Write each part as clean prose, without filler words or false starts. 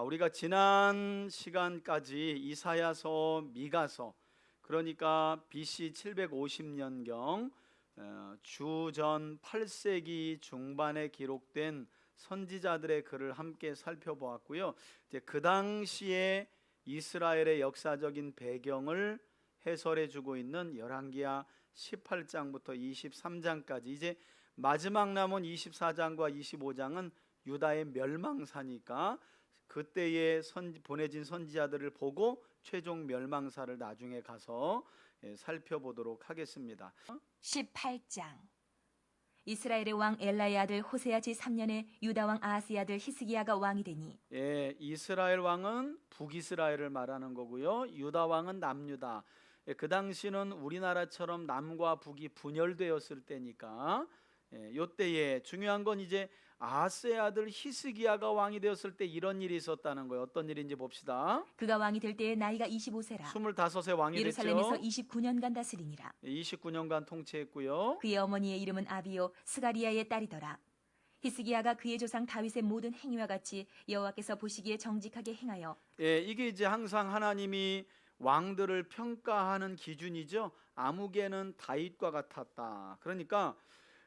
자, 우리가 지난 시간까지 이사야서, 미가서, 그러니까 BC 750년경 주전 8세기 중반에 기록된 선지자들의 글을 함께 살펴보았고요. 이제 그 당시에 이스라엘의 역사적인 배경을 해설해 주고 있는 열왕기하 18장부터 23장까지, 이제 마지막 남은 24장과 25장은 유다의 멸망사니까 그때에 보내진 선지자들을 보고 최종 멸망사를 나중에 가서 살펴보도록 하겠습니다. 18장. 이스라엘의 왕 엘라의 아들 호세아 제3년에 유다 왕 아하스의 아들 히스기야가 왕이 되니, 이스라엘 왕은 북이스라엘을 말하는 거고요, 유다 왕은 남유다. 그 당시는 우리나라처럼 남과 북이 분열되었을 때니까, 요때에 중요한 건 이제 아하스의 아들 히스기야가 왕이 되었을 때 이런 일이 있었다는 거예요. 어떤 일인지 봅시다. 그가 왕이 될 때에 나이가 25세라 25세 왕이 됐죠. 예루살렘에서 29년간 다스리니라. 29년간 통치했고요. 그의 어머니의 이름은 아비요 스가리야의 딸이더라. 히스기야가 그의 조상 다윗의 모든 행위와 같이 여호와께서 보시기에 정직하게 행하여, 이게 이제 항상 하나님이 왕들을 평가하는 기준이죠. 아무개는 다윗과 같았다. 그러니까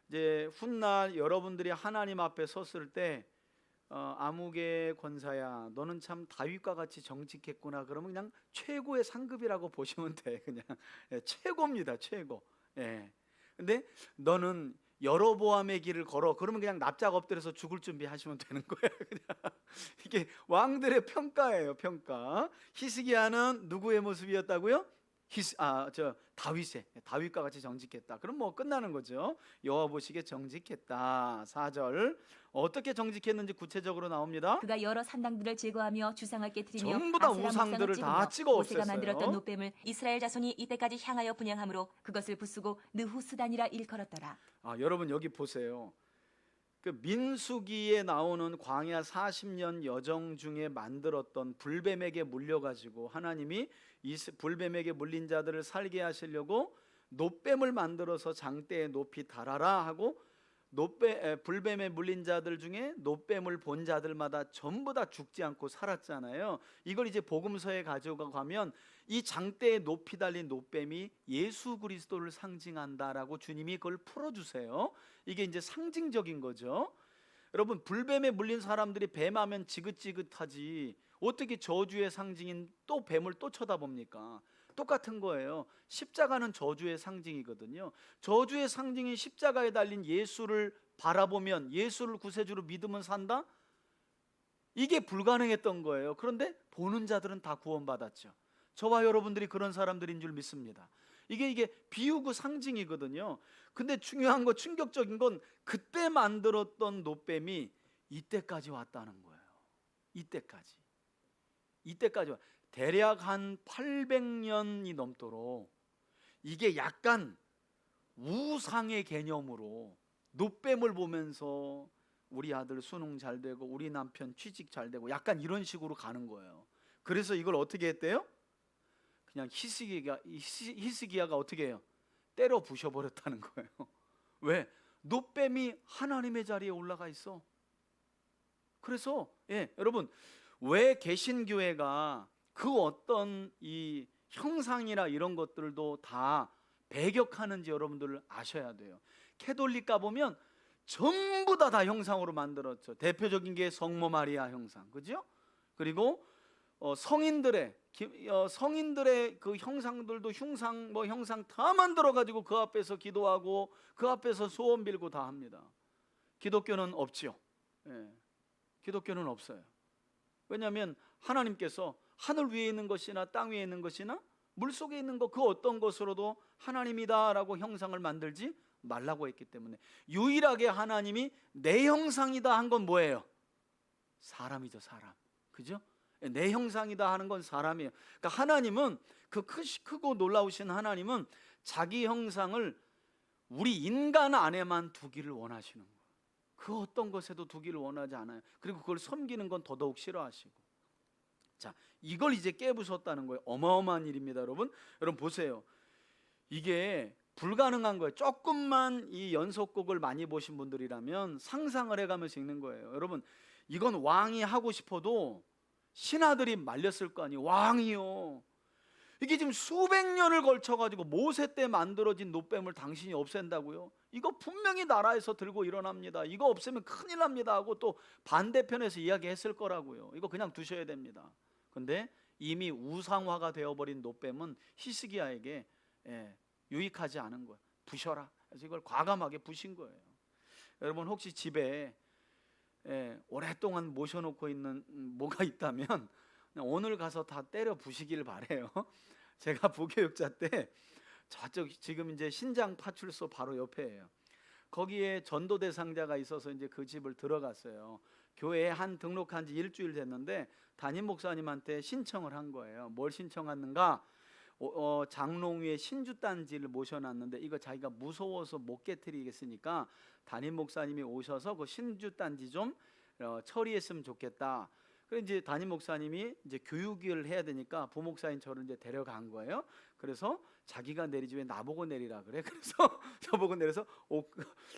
이제 훗날 여러분들이 하나님 앞에 섰을 때 아무개 권사야, 너는 참 다윗과 같이 정직했구나. 그러면 그냥 최고의 상급이라고 보시면 돼. 그냥 최고입니다, 최고. 근데 너는 여로보암의 길을 걸어. 그러면 그냥 납작 엎드려서 죽을 준비하시면 되는 거예요. 그냥 이게 왕들의 평가예요, 평가. 히스기야는 누구의 모습이었다고요? 다윗과 같이 정직했다. 그럼 뭐 끝나는 거죠. 여호와 보시기에 정직했다. 4절 어떻게 정직했는지 구체적으로 나옵니다. 그가 여러 산당들을 제거하며 주상을 깨뜨리며 전부 다 아세라 우상들을 목상을 다 찍어 모세가 없앴어요. 만들었던 노뱀을 이스라엘 자손이 이때까지 향하여 분양함으로 그것을 부수고 느후스단이라 일컬었더라. 여러분 여기 보세요. 그 민수기에 나오는 광야 40년 여정 중에 만들었던 불뱀에게 물려가지고 하나님이 이 불뱀에게 물린 자들을 살게 하시려고 놋뱀을 만들어서 장대에 높이 달아라 하고, 불뱀에 물린 자들 중에 놋뱀을 본 자들마다 전부 다 죽지 않고 살았잖아요. 이걸 이제 복음서에 가져가면 이 장대에 높이 달린 놋뱀이 예수 그리스도를 상징한다라고 주님이 그걸 풀어주세요. 이게 이제 상징적인 거죠. 여러분, 불뱀에 물린 사람들이 뱀하면 지긋지긋하지 어떻게 저주의 상징인 또 뱀을 또 쳐다봅니까? 똑같은 거예요. 십자가는 저주의 상징이거든요. 저주의 상징인 십자가에 달린 예수를 바라보면, 예수를 구세주로 믿으면 산다? 이게 불가능했던 거예요. 그런데 보는 자들은 다 구원받았죠. 저와 여러분들이 그런 사람들인 줄 믿습니다. 이게 비유고 상징이거든요. 근데 중요한 거, 충격적인 건 그때 만들었던 놋뱀이 이때까지 왔다는 거예요. 이때까지 대략 한 800년이 넘도록 이게 약간 우상의 개념으로 놋뱀을 보면서 우리 아들 수능 잘 되고 우리 남편 취직 잘 되고 약간 이런 식으로 가는 거예요. 그래서 이걸 어떻게 했대요? 그냥 히스기야가 어떻게 해요? 때려 부셔버렸다는 거예요. 왜? 놋뱀이 하나님의 자리에 올라가 있어. 그래서 여러분, 왜 개신교회가 그 어떤 이 형상이나 이런 것들도 다 배격하는지 여러분들 아셔야 돼요. 캐톨릭 가보면 전부 다 형상으로 만들었죠. 대표적인 게 성모 마리아 형상, 그죠? 그리고 성인들의 그 형상들도 형상 다 만들어가지고 그 앞에서 기도하고 그 앞에서 소원 빌고 다 합니다. 기독교는 없지요. 기독교는 없어요. 왜냐하면 하나님께서 하늘 위에 있는 것이나 땅 위에 있는 것이나 물 속에 있는 것, 그 어떤 것으로도 하나님이다라고 형상을 만들지 말라고 했기 때문에, 유일하게 하나님이 내 형상이다 한 건 뭐예요? 사람이죠, 사람. 그죠? 내 형상이다 하는 건 사람이에요. 그러니까 하나님은, 그 크고 놀라우신 하나님은 자기 형상을 우리 인간 안에만 두기를 원하시는 거예요. 그 어떤 것에도 두기를 원하지 않아요. 그리고 그걸 섬기는 건 더더욱 싫어하시고. 자, 이걸 이제 깨부쉈다는 거예요. 어마어마한 일입니다, 여러분. 여러분 보세요. 이게 불가능한 거예요. 조금만 이 연속곡을 많이 보신 분들이라면 상상을 해가면서 읽는 거예요. 여러분, 이건 왕이 하고 싶어도 신하들이 말렸을 거 아니에요. 왕이요, 이게 지금 수백 년을 걸쳐 가지고 모세 때 만들어진 노뱀을 당신이 없앤다고요? 이거 분명히 나라에서 들고 일어납니다. 이거 없애면 큰일 납니다 하고 또 반대편에서 이야기했을 거라고요. 이거 그냥 두셔야 됩니다. 근데 이미 우상화가 되어버린 노뱀은 히스기야에게 유익하지 않은 거예요. 부셔라. 그래서 이걸 과감하게 부신 거예요. 여러분 혹시 집에 오랫동안 모셔놓고 있는 뭐가 있다면 그냥 오늘 가서 다 때려 부시길 바래요. 제가 부교육자 때 저쪽 지금 이제 신장 파출소 바로 옆에예요. 거기에 전도 대상자가 있어서 이제 그 집을 들어갔어요. 교회에 한 등록한 지 일주일 됐는데 담임 목사님한테 신청을 한 거예요. 뭘 신청했는가? 장롱 위에 신주단지를 모셔놨는데 이거 자기가 무서워서 못 깨트리겠으니까 담임 목사님이 오셔서 그 신주단지 좀 처리했으면 좋겠다. 그래서 이제 담임 목사님이 이제 교육을 해야 되니까 부목사인 저를 이제 데려간 거예요. 그래서 자기가 내리지 왜 나보고 내리라 그래? 그래서 저보고 내려서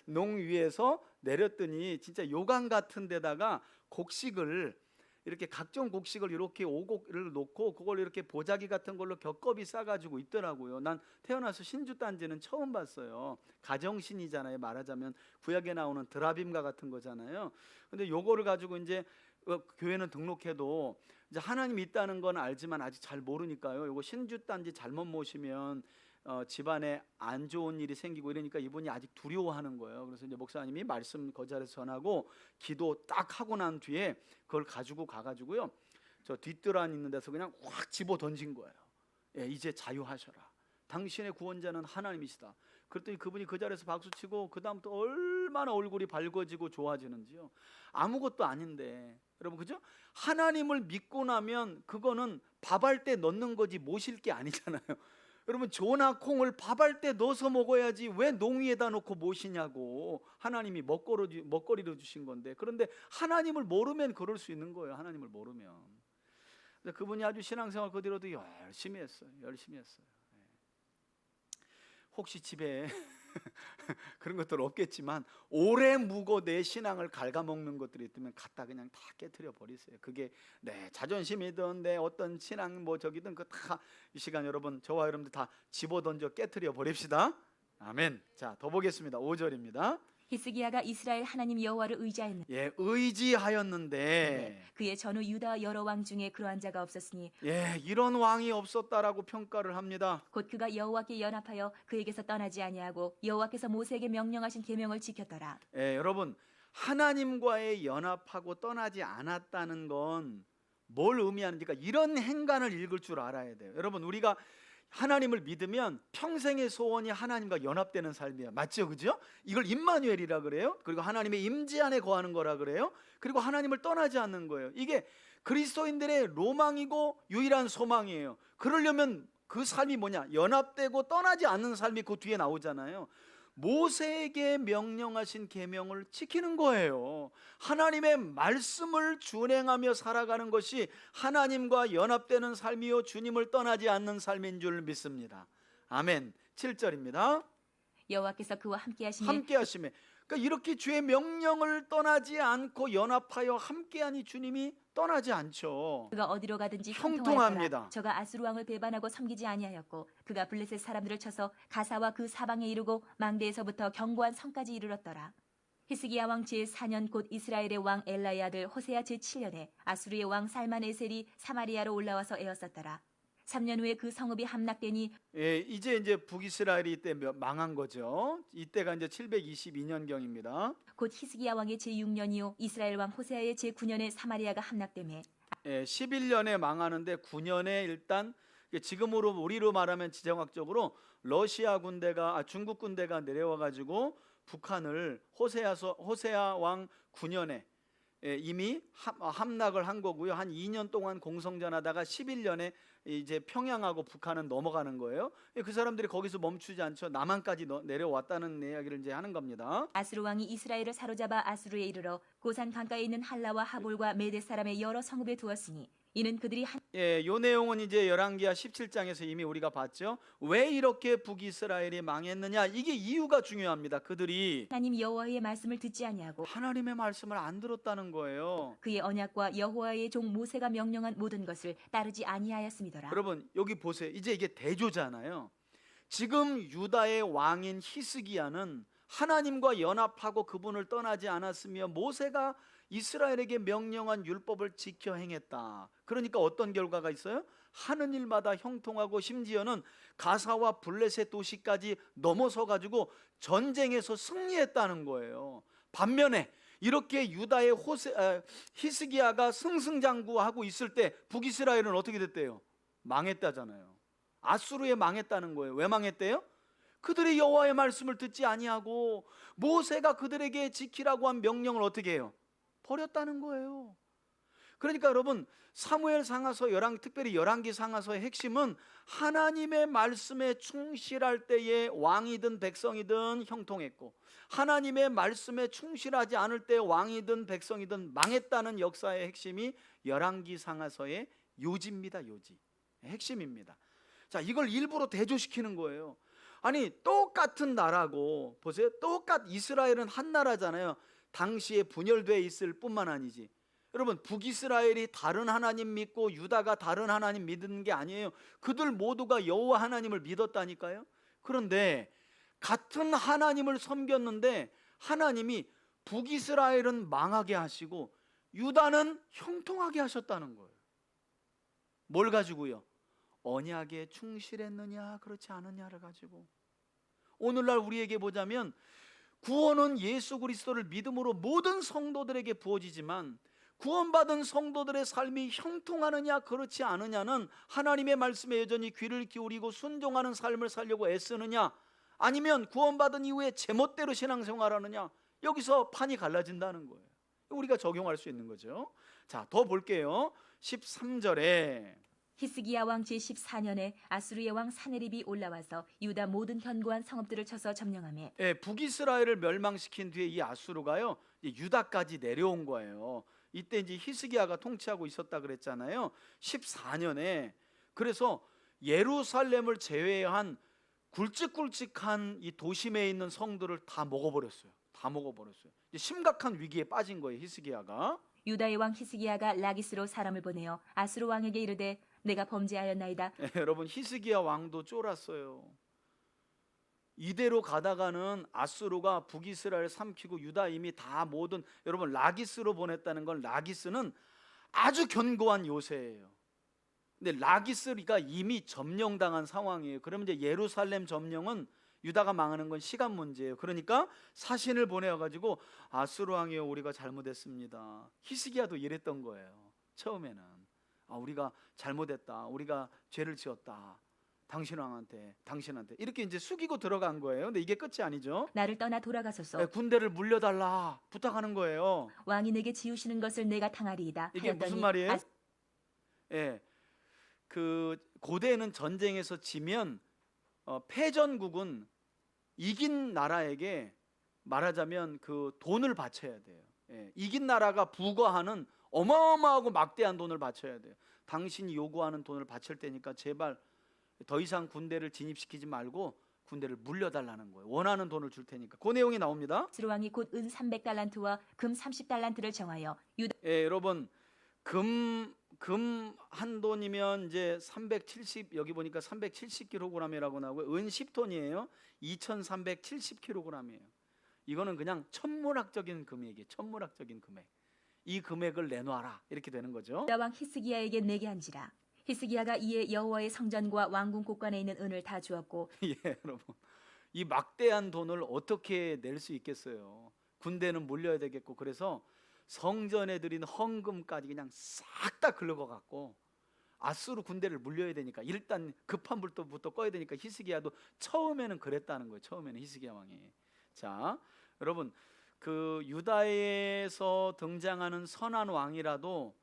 농 위에서 내렸더니 진짜 요강 같은 데다가 곡식을 이렇게 각종 곡식을 이렇게 5곡을 놓고 그걸 이렇게 보자기 같은 걸로 겹겹이 싸가지고 있더라고요. 난 태어나서 신주단지는 처음 봤어요. 가정신이잖아요. 말하자면 구약에 나오는 드라빔과 같은 거잖아요. 근데 요거를 가지고 이제 교회는 등록해도 이제 하나님이 있다는 건 알지만 아직 잘 모르니까요. 요거 신주단지 잘못 모시면 집안에 안 좋은 일이 생기고 이러니까 이분이 아직 두려워하는 거예요. 그래서 이제 목사님이 말씀 그 자리에서 전하고 기도 딱 하고 난 뒤에 그걸 가지고 가가지고요, 저 뒷뜰안 있는 데서 그냥 확 집어 던진 거예요. 이제 자유하셔라. 당신의 구원자는 하나님이시다. 그랬더니 그분이 그 자리에서 박수치고 그 다음부터 얼마나 얼굴이 밝아지고 좋아지는지요. 아무것도 아닌데 여러분, 그죠? 하나님을 믿고 나면 그거는 밥할 때 넣는 거지 모실 게 아니잖아요. 여러분, 조나 콩을 밥할 때 넣어서 먹어야지 왜 농 위에다 놓고 모시냐고. 하나님이 먹거리로 주신 건데. 그런데 하나님을 모르면 그럴 수 있는 거예요. 하나님을 모르면. 그분이 아주 신앙생활 그 뒤로도 열심히 했어요. 혹시 집에 그런 것들 없겠지만 오래 묵어 내 신앙을 갉아먹는 것들이 있다면 갖다 그냥 다 깨트려 버리세요. 그게 내 자존심이든 내 어떤 신앙 뭐 저기든 그 다 이 시간 여러분, 저와 여러분들 다 집어던져 깨트려 버립시다. 아멘. 자, 더 보겠습니다. 5절입니다. 히스기야가 이스라엘 하나님 여호와를 의지하였는데 의지하였는데 그의 전후 유다 여러 왕 중에 그러한 자가 없었으니 이런 왕이 없었다라고 평가를 합니다. 곧 그가 여호와께 연합하여 그에게서 떠나지 아니하고 여호와께서 모세에게 명령하신 계명을 지켰더라. 여러분, 하나님과의 연합하고 떠나지 않았다는 건 뭘 의미하는지, 그러니까 이런 행간을 읽을 줄 알아야 돼요. 여러분, 우리가 하나님을 믿으면 평생의 소원이 하나님과 연합되는 삶이야. 맞죠? 그죠? 이걸 임마누엘이라 그래요. 그리고 하나님의 임재 안에 거하는 거라 그래요. 그리고 하나님을 떠나지 않는 거예요. 이게 그리스도인들의 로망이고 유일한 소망이에요. 그러려면 그 삶이 뭐냐? 연합되고 떠나지 않는 삶이 그 뒤에 나오잖아요. 모세에게 명령하신 계명을 지키는 거예요. 하나님의 말씀을 준행하며 살아가는 것이 하나님과 연합되는 삶이요 주님을 떠나지 않는 삶인 줄 믿습니다. 아멘. 7절입니다. 여호와께서 그와 함께 하심에 그러니까 이렇게 주의 명령을 떠나지 않고 연합하여 함께하니 주님이 떠나지 않죠. 그가 어디로 가든지 형통합니다. 저가 아수르 왕을 배반하고 섬기지 아니하였고 그가 블레셋 사람들을 쳐서 가사와 그 사방에 이르고 망대에서부터 견고한 성까지 이르렀더라. 히스기야 왕 제4년 곧 이스라엘의 왕 엘라의 아들 호세아 제7년에 아수르의 왕 살만에셀이 사마리아로 올라와서 에었었더라. 3년 후에 그 성읍이 함락되니 이제 북이스라엘이 이때 망한 거죠. 이때가 이제 722년경입니다. 곧 히스기야 왕의 제6년이요 이스라엘 왕 호세아의 제9년에 사마리아가 함락되매 11년에 망하는데 9년에 일단 지금으로 우리로 말하면 지정학적으로 러시아 군대가 중국 군대가 내려와 가지고 북한을 호세아 왕 9년에 이미 함락을 한 거고요. 한 2년 동안 공성전하다가 11년에 이제 평양하고 북한은 넘어가는 거예요. 그 사람들이 거기서 멈추지 않죠. 남한까지 내려왔다는 이야기를 이제 하는 겁니다. 아수르 왕이 이스라엘을 사로잡아 아수르에 이르러 고산 강가에 있는 할라와 하볼과 메대 사람의 여러 성읍에 두었으니 이는 그들이 예, 요 내용은 이제 열왕기하 17장에서 이미 우리가 봤죠. 왜 이렇게 북이스라엘이 망했느냐? 이게 이유가 중요합니다. 그들이 하나님 여호와의 말씀을 듣지 아니하고 하나님의 말씀을 안 들었다는 거예요. 그의 언약과 여호와의 종 모세가 명령한 모든 것을 따르지 아니하였음이더라. 여러분 여기 보세요. 이제 이게 대조잖아요. 지금 유다의 왕인 히스기야는 하나님과 연합하고 그분을 떠나지 않았으며 모세가 이스라엘에게 명령한 율법을 지켜 행했다. 그러니까 어떤 결과가 있어요? 하는 일마다 형통하고 심지어는 가사와 블레셋 도시까지 넘어서 가지고 전쟁에서 승리했다는 거예요. 반면에 이렇게 유다의 히스기야가 승승장구하고 있을 때 북이스라엘은 어떻게 됐대요? 망했다잖아요. 아수르에 망했다는 거예요. 왜 망했대요? 그들이 여호와의 말씀을 듣지 아니하고 모세가 그들에게 지키라고 한 명령을 어떻게 해요? 버렸다는 거예요. 그러니까 여러분 사무엘상하서 특별히 열왕기 상하서의 핵심은 하나님의 말씀에 충실할 때에 왕이든 백성이든 형통했고 하나님의 말씀에 충실하지 않을 때 왕이든 백성이든 망했다는 역사의 핵심이 열왕기 상하서의 요지입니다. 요지 핵심입니다. 자, 이걸 일부러 대조시키는 거예요. 아니 똑같은 나라고 보세요. 이스라엘은 한 나라잖아요. 당시에 분열되어 있을 뿐만 아니지. 여러분 북이스라엘이 다른 하나님 믿고 유다가 다른 하나님 믿는 게 아니에요. 그들 모두가 여호와 하나님을 믿었다니까요. 그런데 같은 하나님을 섬겼는데 하나님이 북이스라엘은 망하게 하시고 유다는 형통하게 하셨다는 거예요. 뭘 가지고요? 언약에 충실했느냐 그렇지 않느냐를 가지고. 오늘날 우리에게 보자면 구원은 예수 그리스도를 믿음으로 모든 성도들에게 부어지지만 구원받은 성도들의 삶이 형통하느냐 그렇지 않느냐는 하나님의 말씀에 여전히 귀를 기울이고 순종하는 삶을 살려고 애쓰느냐 아니면 구원받은 이후에 제멋대로 신앙생활하느냐, 여기서 판이 갈라진다는 거예요. 우리가 적용할 수 있는 거죠. 자, 더 볼게요. 13절에 히스기야 왕 제14년에 아수르의 왕 사네립이 올라와서 유다 모든 견고한 성읍들을 쳐서 점령하며 북이스라엘을 멸망시킨 뒤에 이 아수르가요 유다까지 내려온 거예요. 이때 이제 히스기야가 통치하고 있었다 그랬잖아요. 14년에. 그래서 예루살렘을 제외한 굵직굵직한 이 도심에 있는 성들을 다 먹어버렸어요. 심각한 위기에 빠진 거예요, 히스기야가. 유다의 왕 히스기야가 라기스로 사람을 보내어 아수르 왕에게 이르되 내가 범죄하였나이다. 여러분 히스기야 왕도 쫄았어요. 이대로 가다가는 아수르가 북이스라엘 삼키고 유다 이미 다 모든, 여러분 라기스로 보냈다는 건, 라기스는 아주 견고한 요새예요. 근데 라기스가 이미 점령당한 상황이에요. 그러면 이제 예루살렘 점령은 유다가 망하는 건 시간 문제예요. 그러니까 사신을 보내어가지고 아수르 왕이여 우리가 잘못했습니다. 히스기야도 이랬던 거예요. 처음에는 우리가 잘못했다, 우리가 죄를 지었다, 당신 왕한테 당신한테 이렇게 이제 숙이고 들어간 거예요. 근데 이게 끝이 아니죠. 나를 떠나 돌아가소서. 군대를 물려달라 부탁하는 거예요. 왕이 내게 지우시는 것을 내가 당하리이다. 이게 무슨 말이에요? 그 고대에는 전쟁에서 지면 패전국은 이긴 나라에게 말하자면 그 돈을 바쳐야 돼요. 이긴 나라가 부과하는 어마어마하고 막대한 돈을 바쳐야 돼요. 당신이 요구하는 돈을 바칠 테니까 제발 더 이상 군대를 진입시키지 말고 군대를 물려달라는 거예요. 원하는 돈을 줄 테니까. 그 내용이 나옵니다. 아수르 왕이 곧 은 300달란트와 금 30달란트를 정하여 유다 여러분 금 한 돈이면 이제 370, 여기 보니까 370kg이라고 나오고요. 은 10톤이에요. 2370kg이에요. 이거는 그냥 천문학적인 금액이에요. 천문학적인 금액. 이 금액을 내놔라 이렇게 되는 거죠. 유다 왕 히스기야에게 내게 한지라. 히스기야가 이에 여호와의 성전과 왕궁 곳간에 있는 은을 다 주었고 여러분 이 막대한 돈을 어떻게 낼 수 있겠어요. 군대는 물려야 되겠고. 그래서 성전에 드린 헌금까지 그냥 싹 다 긁어갖고 아수르 군대를 물려야 되니까 일단 급한 불부터 꺼야 되니까 히스기야도 처음에는 그랬다는 거예요. 처음에는 히스기야 왕이. 자, 여러분 그 유다에서 등장하는 선한 왕이라도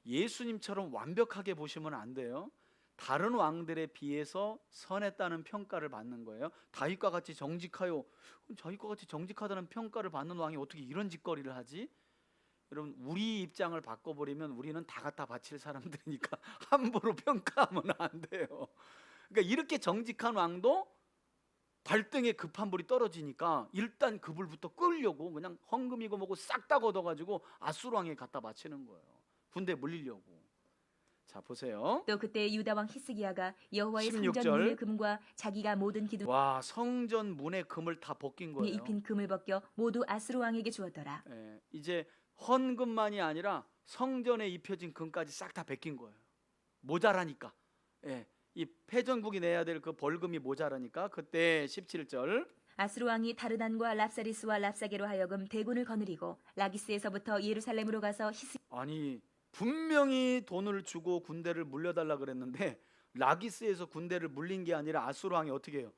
예수님처럼 완벽하게 보시면 안 돼요. 다른 왕들에 비해서 선했다는 평가를 받는 거예요. 다윗과 같이 정직하요. 자기과 같이 정직하다는 평가를 받는 왕이 어떻게 이런 짓거리를 하지? 여러분 우리 입장을 바꿔버리면 우리는 다 갖다 바칠 사람들이니까 함부로 평가하면 안 돼요. 그러니까 이렇게 정직한 왕도 발등에 급한 불이 떨어지니까 일단 그 불부터 끌려고 그냥 헌금이고 뭐고 싹 다 걷어가지고 아수르 왕에 갖다 바치는 거예요. 군대 물리려고. 자 보세요. 또 그때 유다 왕 히스기야가 여호와의 16절. 성전 문의 금과 자기가 모든 기둥에 와, 성전 문의 금을 다 벗긴 거예요. 입힌 금을 벗겨 모두 아수르 왕에게 주었더라. 예, 이제 헌금만이 아니라 성전에 입혀진 금까지 싹 다 벗긴 거예요. 모자라니까. 예, 이 패전국이 내야 될 그 벌금이 모자라니까. 그때 17절. 아수르 왕이 다르단과 랍사리스와 랍사게로 하여금 대군을 거느리고 라기스에서부터 예루살렘으로 가서 아니 분명히 돈을 주고 군대를 물려달라 그랬는데 라기스에서 군대를 물린 게 아니라 아수르 왕이 어떻게 해요?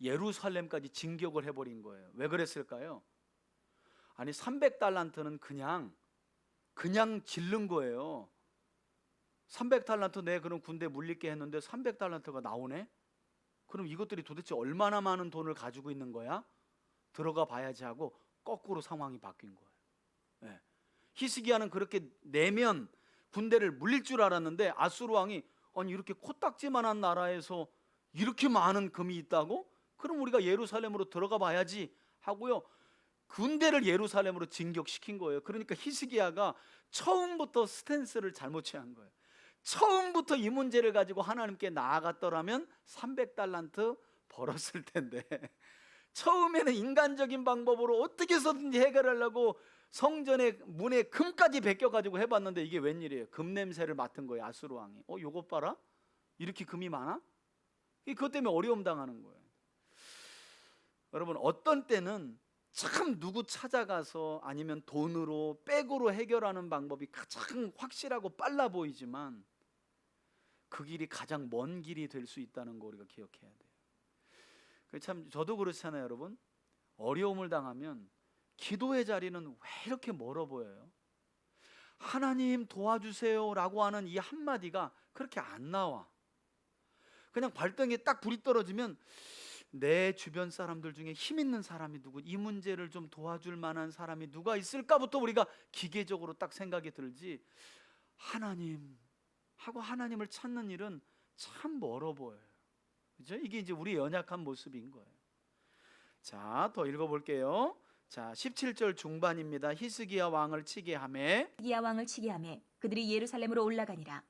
예루살렘까지 진격을 해버린 거예요. 왜 그랬을까요? 아니 300달란트는 그냥 질른 거예요. 300달란트 내 그럼 군대 물릴게 했는데 300달란트가 나오네? 그럼 이것들이 도대체 얼마나 많은 돈을 가지고 있는 거야? 들어가 봐야지 하고 거꾸로 상황이 바뀐 거예요. 예. 히스기야는 그렇게 내면 군대를 물릴 줄 알았는데 아수르 왕이 아니 이렇게 코딱지만한 나라에서 이렇게 많은 금이 있다고? 그럼 우리가 예루살렘으로 들어가 봐야지 하고요. 군대를 예루살렘으로 진격시킨 거예요. 그러니까 히스기야가 처음부터 스탠스를 잘못 취한 거예요. 처음부터 이 문제를 가지고 하나님께 나아갔더라면 300달란트 벌었을 텐데 처음에는 인간적인 방법으로 어떻게 해서든지 해결하려고 성전의 문에 금까지 벗겨가지고 해봤는데 이게 웬일이에요? 금 냄새를 맡은 거예요. 아수르 왕이. 요것 봐라. 이렇게 금이 많아? 그것 때문에 어려움 당하는 거예요. 여러분 어떤 때는 참 누구 찾아가서 아니면 돈으로 백으로 해결하는 방법이 가장 확실하고 빨라 보이지만 그 길이 가장 먼 길이 될 수 있다는 거 우리가 기억해야 돼요. 참 저도 그렇잖아요, 여러분. 어려움을 당하면 기도의 자리는 왜 이렇게 멀어 보여요? 하나님 도와주세요라고 하는 이 한마디가 그렇게 안 나와. 그냥 발등에 딱 불이 떨어지면 내 주변 사람들 중에 힘 있는 사람이 누구, 이 문제를 좀 도와줄 만한 사람이 누가 있을까부터 우리가 기계적으로 딱 생각이 들지 하나님 하고 하나님을 찾는 일은 참 멀어 보여요. 그죠? 이게 이제 우리 연약한 모습인 거예요. 자, 더 읽어볼게요. 자, 17절 중반입니다. 히스기야 왕을 치게 하매 히스기야 왕을 치게 하매 그들이 예루살렘으로 올라가니라.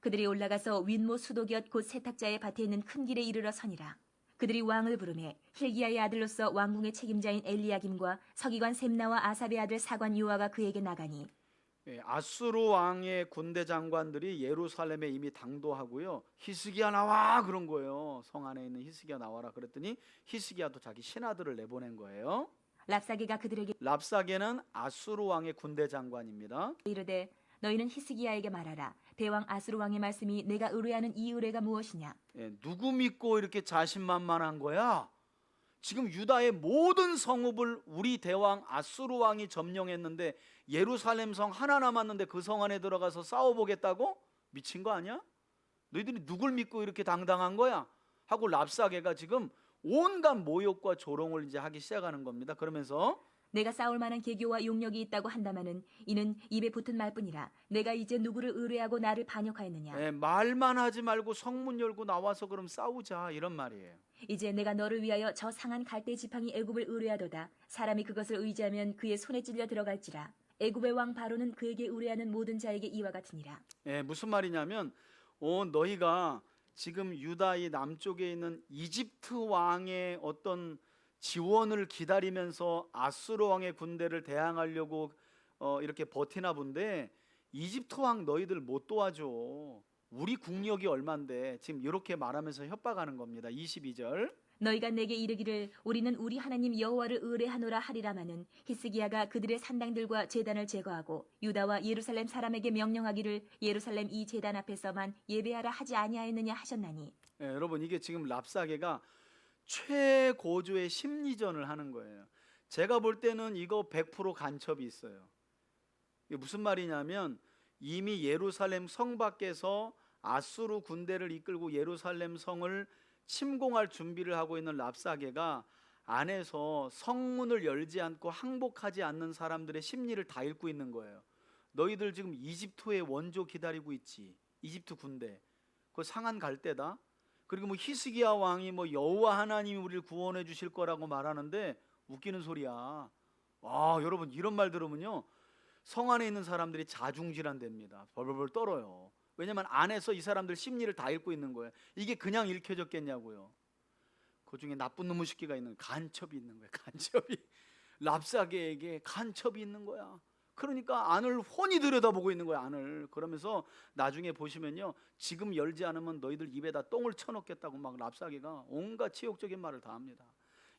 그들이 올라가서 윗모 수도곁 곧 세탁자의 밭에 있는 큰 길에 이르러 서니라. 그들이 왕을 부르매 힐기야의 아들로서 왕궁의 책임자인 엘리야김과 서기관 셈나와 아삽의 아들 사관 요아가 그에게 나가니 아수르 왕의 군대 장관들이 예루살렘에 이미 당도하고요. 히스기야 나와 그런 거예요. 성 안에 있는 히스기야 나와라 그랬더니 히스기야도 자기 신하들을 내보낸 거예요. 랍사게가 그들에게 랍사게는 아수르 왕의 군대 장관입니다. 이르되 너희는 히스기야에게 말하라. 대왕 아수르 왕의 말씀이 내가 의뢰하는 이 의뢰가 무엇이냐? 누구 믿고 이렇게 자신만만한 거야? 지금 유다의 모든 성읍을 우리 대왕 아수르 왕이 점령했는데 예루살렘 성 하나 남았는데 그 성 안에 들어가서 싸워보겠다고? 미친 거 아니야? 너희들이 누굴 믿고 이렇게 당당한 거야? 하고 랍사게가 지금 온갖 모욕과 조롱을 이제 하기 시작하는 겁니다. 그러면서 내가 싸울 만한 계교와 용력이 있다고 한다마는 이는 입에 붙은 말뿐이라. 내가 이제 누구를 의뢰하고 나를 반역하였느냐? 말만 하지 말고 성문 열고 나와서 그럼 싸우자 이런 말이에요. 이제 내가 너를 위하여 저 상한 갈대 지팡이 애굽을 의뢰하도다. 사람이 그것을 의지하면 그의 손에 찔려 들어갈지라. 애굽의 왕 바로는 그에게 의뢰하는 모든 자에게 이와 같으니라. 무슨 말이냐면 너희가 지금 유다의 남쪽에 있는 이집트 왕의 어떤 지원을 기다리면서 아수르 왕의 군대를 대항하려고 이렇게 버티나 본데 이집트 왕 너희들 못 도와줘. 우리 국력이 얼만데 지금 이렇게 말하면서 협박하는 겁니다. 22절. 너희가 내게 이르기를 우리는 우리 하나님 여호와를 의뢰하노라 하리라마는 히스기야가 그들의 산당들과 제단을 제거하고 유다와 예루살렘 사람에게 명령하기를 예루살렘 이 제단 앞에서만 예배하라 하지 아니하였느냐 하셨나니. 여러분 이게 지금 랍사게가 최고조의 심리전을 하는 거예요. 제가 볼 때는 이거 100% 간첩이 있어요. 이게 무슨 말이냐면 이미 예루살렘 성 밖에서 아수르 군대를 이끌고 예루살렘 성을 침공할 준비를 하고 있는 랍사게가 안에서 성문을 열지 않고 항복하지 않는 사람들의 심리를 다 읽고 있는 거예요. 너희들 지금 이집트의 원조 기다리고 있지. 이집트 군대. 그 상한 갈 때다. 그리고 뭐 히스기야 왕이 뭐 여호와 하나님이 우리를 구원해 주실 거라고 말하는데 웃기는 소리야. 와, 여러분 이런 말 들으면요, 성 안에 있는 사람들이 자중질환됩니다. 벌벌벌 떨어요. 왜냐면 안에서 이 사람들 심리를 다 읽고 있는 거예요. 이게 그냥 읽혀졌겠냐고요. 그 중에 나쁜 놈의 새끼가 있는, 간첩이 있는 거예요. 간첩이 랍사게에게 간첩이 있는 거야. 그러니까 안을 훤히 들여다보고 있는 거야, 안을. 그러면서 나중에 보시면요, 지금 열지 않으면 너희들 입에다 똥을 쳐넣겠다고 막 랍사게가 온갖 치욕적인 말을 다 합니다.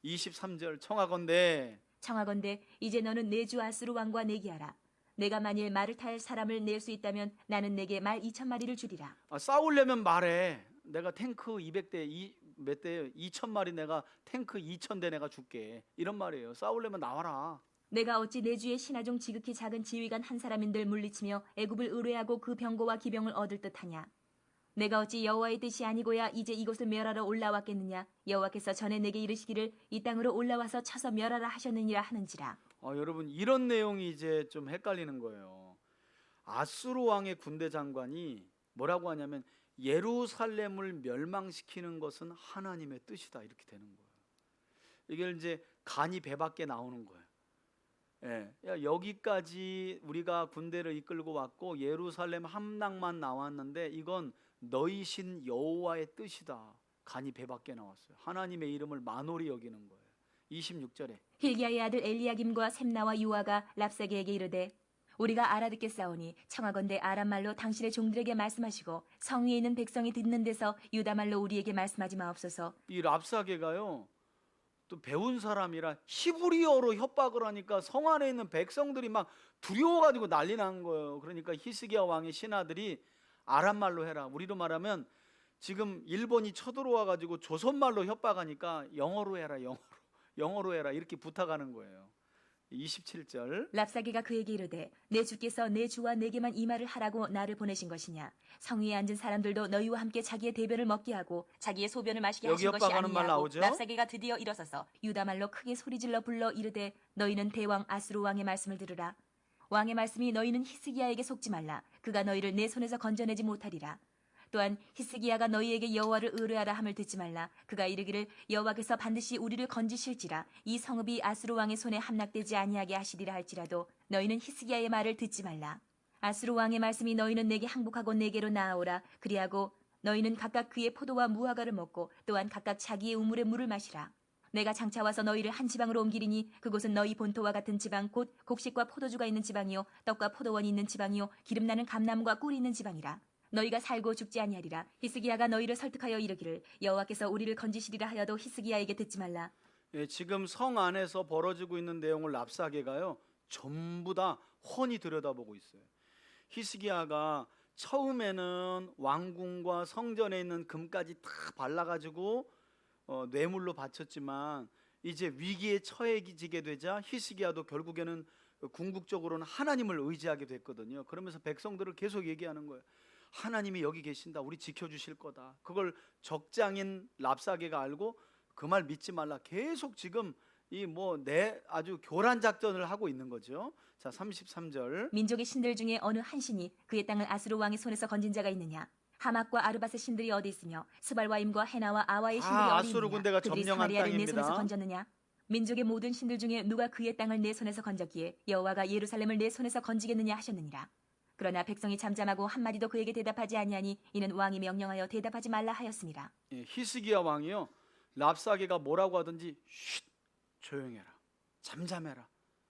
23절 청하건대 이제 너는 내 주 아수르 왕과 내기하라. 내가 만일 말을 탈 사람을 낼 수 있다면 나는 내게 말 2,000마리를 주리라. 싸우려면 말해. 내가 탱크 200대 몇 대 2,000마리, 내가 탱크 2,000대 내가 줄게. 이런 말이에요. 싸우려면 나와라. 내가 어찌 내 주의 신하중 지극히 작은 지휘관 한 사람인들 물리치며 애굽을 의뢰하고 그 병거와 기병을 얻을 듯하냐. 내가 어찌 여호와의 뜻이 아니고야 이제 이곳을 멸하러 올라왔겠느냐. 여호와께서 전에 내게 이르시기를 이 땅으로 올라와서 쳐서 멸하라 하셨느니라 하는지라. 여러분 이런 내용이 이제 좀 헷갈리는 거예요. 아수르 왕의 군대 장관이 뭐라고 하냐면 예루살렘을 멸망시키는 것은 하나님의 뜻이다, 이렇게 되는 거예요. 이게 이제 간이 배 밖에 나오는 거예요. 예, 야, 여기까지 우리가 군대를 이끌고 왔고 예루살렘 함락만 나왔는데 이건 너희 신 여호와의 뜻이다. 간이 배 밖에 나왔어요. 하나님의 이름을 만홀히 여기는 거예요. 26절에 힐기야의 아들 엘리야김과 셈나와 유아가 랍사게에게 이르되 우리가 알아듣겠사오니 청하건대 아람 말로 당신의 종들에게 말씀하시고 성 위에 있는 백성이 듣는 데서 유다 말로 우리에게 말씀하지 마옵소서. 이 랍사게가요, 또 배운 사람이라 히브리어로 협박을 하니까 성 안에 있는 백성들이 막 두려워가지고 난리 난 거예요. 그러니까 히스기야 왕의 신하들이 아람 말로 해라. 우리로 말하면 지금 일본이 쳐들어와가지고 조선말로 협박하니까 영어로 해라, 영어로 해라, 이렇게 부탁하는 거예요. 27절 랍사게가 그에게 이르되 내 주께서 내 주와 내게만 이 말을 하라고 나를 보내신 것이냐. 성 위에 앉은 사람들도 너희와 함께 자기의 대변을 먹게 하고 자기의 소변을 마시게 여기 하신 것이 협박하는 말 아니냐고. 나오죠? 랍사게가 드디어 일어서서 유다 말로 크게 소리질러 불러 이르되 너희는 대왕 아수르 왕의 말씀을 들으라. 왕의 말씀이 너희는 히스기야에게 속지 말라. 그가 너희를 내 손에서 건져내지 못하리라. 또한 히스기야가 너희에게 여호와를 의뢰하라 함을 듣지 말라. 그가 이르기를 여호와께서 반드시 우리를 건지실지라 이 성읍이 아수르 왕의 손에 함락되지 아니하게 하시리라 할지라도 너희는 히스기야의 말을 듣지 말라. 아수르 왕의 말씀이 너희는 내게 항복하고 내게로 나아오라. 그리하고 너희는 각각 그의 포도와 무화과를 먹고 또한 각각 자기의 우물의 물을 마시라. 내가 장차 와서 너희를 한 지방으로 옮기리니 그곳은 너희 본토와 같은 지방 곧 곡식과 포도주가 있는 지방이요 떡과 포도원이 있는 지방이요 기름나는 감나무가 꿀이 있는 지방이라. 너희가 살고 죽지 아니하리라. 히스기야가 너희를 설득하여 이르기를 여호와께서 우리를 건지시리라 하여도 히스기야에게 듣지 말라. 예, 지금 성 안에서 벌어지고 있는 내용을 랍사게가요 전부 다 훤히 들여다보고 있어요. 히스기야가 처음에는 왕궁과 성전에 있는 금까지 다 발라가지고 뇌물로 바쳤지만 이제 위기에 처해지게 되자 히스기야도 결국에는 궁극적으로는 하나님을 의지하게 됐거든요. 그러면서 백성들을 계속 얘기하는 거예요. 하나님이 여기 계신다. 우리 지켜주실 거다. 그걸 적장인 랍사게가 알고 그 말 믿지 말라. 계속 지금 아주 교란 작전을 하고 있는 거죠. 자, 33절. 민족의 신들 중에 어느 한 신이 그의 땅을 아수르 왕의 손에서 건진 자가 있느냐. 하맛과 아르밧의 신들이 어디 있으며 스발와임과 헤나와 아와의 신들이 어디 아수르 있느냐. 군대가 그들이 점령한 사마리아를 내 땅입니다. 손에서 건졌느냐. 민족의 모든 신들 중에 누가 그의 땅을 내 손에서 건졌기에 여호와가 예루살렘을 내 손에서 건지겠느냐 하셨느니라. 그러나 백성이 잠잠하고 한마디도 그에게 대답하지 아니하니 이는 왕이 명령하여 대답하지 말라 하였습니다. 예, 히스기야 왕이요, 랍사게가 뭐라고 하든지 쉿, 조용해라, 잠잠해라,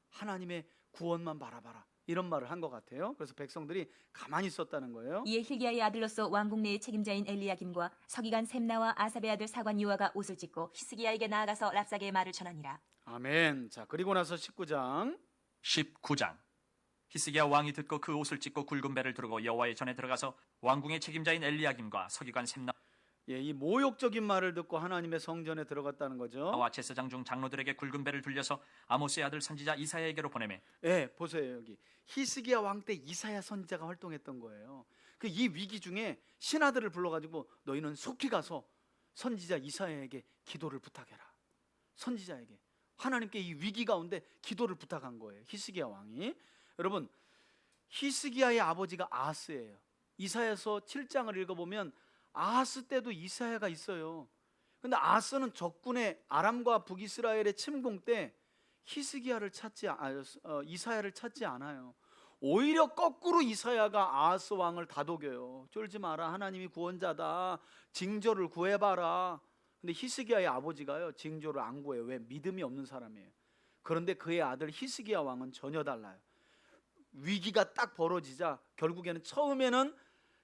하나님의 구원만 바라봐라, 이런 말을 한 것 같아요. 그래서 백성들이 가만히 있었다는 거예요. 이에 힐기야의 아들로서 왕궁 내의 책임자인 엘리야김과 서기관 셈나와 아삽의 아들 사관 요아가 옷을 찢고 히스기야에게 나아가서 랍사게의 말을 전하니라. 아멘. 자, 그리고 나서 19장 19장 히스기야 왕이 듣고 그 옷을 찢고 굵은 배를 두르고 여호와의 전에 들어가서 왕궁의 책임자인 엘리야김과 서기관 셈나와 예, 이 모욕적인 말을 듣고 하나님의 성전에 들어갔다는 거죠. 제사장 중 장로들에게 굵은 배를 돌려서 아모스의 아들 선지자 이사야에게로 보내매 예, 보세요. 여기 히스기야 왕 때 이사야 선지자가 활동했던 거예요. 그 이 위기 중에 신하들을 불러가지고 너희는 속히 가서 선지자 이사야에게 기도를 부탁해라. 선지자에게 하나님께 이 위기 가운데 기도를 부탁한 거예요. 히스기야 왕이. 여러분, 히스기야의 아버지가 아하스예요. 이사야서 7장을 읽어보면 아하스 때도 이사야가 있어요. 근데 아하스는 적군의 아람과 북이스라엘의 침공 때 이사야를 찾지 않아요. 오히려 거꾸로 이사야가 아하스 왕을 다독여요. 쫄지 마라, 하나님이 구원자다, 징조를 구해봐라. 근데 히스기야의 아버지가요, 징조를 안 구해요. 왜? 믿음이 없는 사람이에요. 그런데 그의 아들 히스기야 왕은 전혀 달라요. 위기가 딱 벌어지자 결국에는 처음에는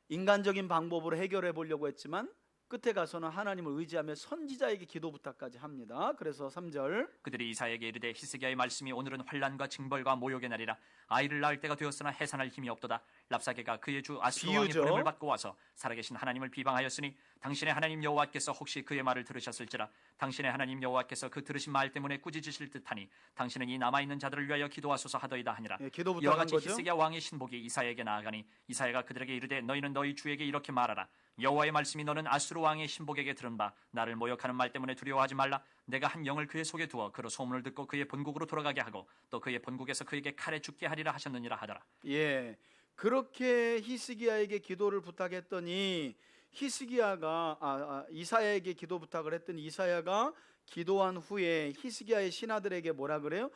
인간적인 방법으로 해결해 보려고 했지만 끝에 가서는 하나님을 의지하며 선지자에게 기도 부탁까지 합니다. 그래서 3절, 그들이 이사야에게 이르되 히스기야의 말씀이 오늘은 환난과 징벌과 모욕의 날이라. 아이를 낳을 때가 되었으나 해산할 힘이 없도다. 랍사게가 그의 주 아수르 왕의 비유죠. 부름을 받고 와서 살아계신 하나님을 비방하였으니 당신의 하나님 여호와께서 혹시 그의 말을 들으셨을지라. 당신의 하나님 여호와께서 그 들으신 말 때문에 꾸짖으실 듯하니 당신은 이 남아있는 자들을 위하여 기도하소서 하더이다 하니라. 기도 이와 부탁한 같이 거죠. 히스기야 왕의 신복이 이사야에게 나아가니 이사야가 그들에게 이르되 너희는 너희 주에게 이렇게 말하라. 여호와의 말씀이 너는 아수르 왕의 신복에게 들은 바 나를 모욕하는 말 때문에 두려워하지 말라. 내가 한 영을 그의 속에 두어 그로 소문을 듣고 그의 본국으로 돌아가게 하고 또 그의 본국에서 그에게 칼에 죽게 하리라 하셨느니라 하더라. 예, 그렇게 히스기야에게 기도를 부탁했더니 히스기야가 이사야에게 기도 부탁을 했더니 이사야가 기도한 후에 히스기야의 신하들에게 뭐라 그래요?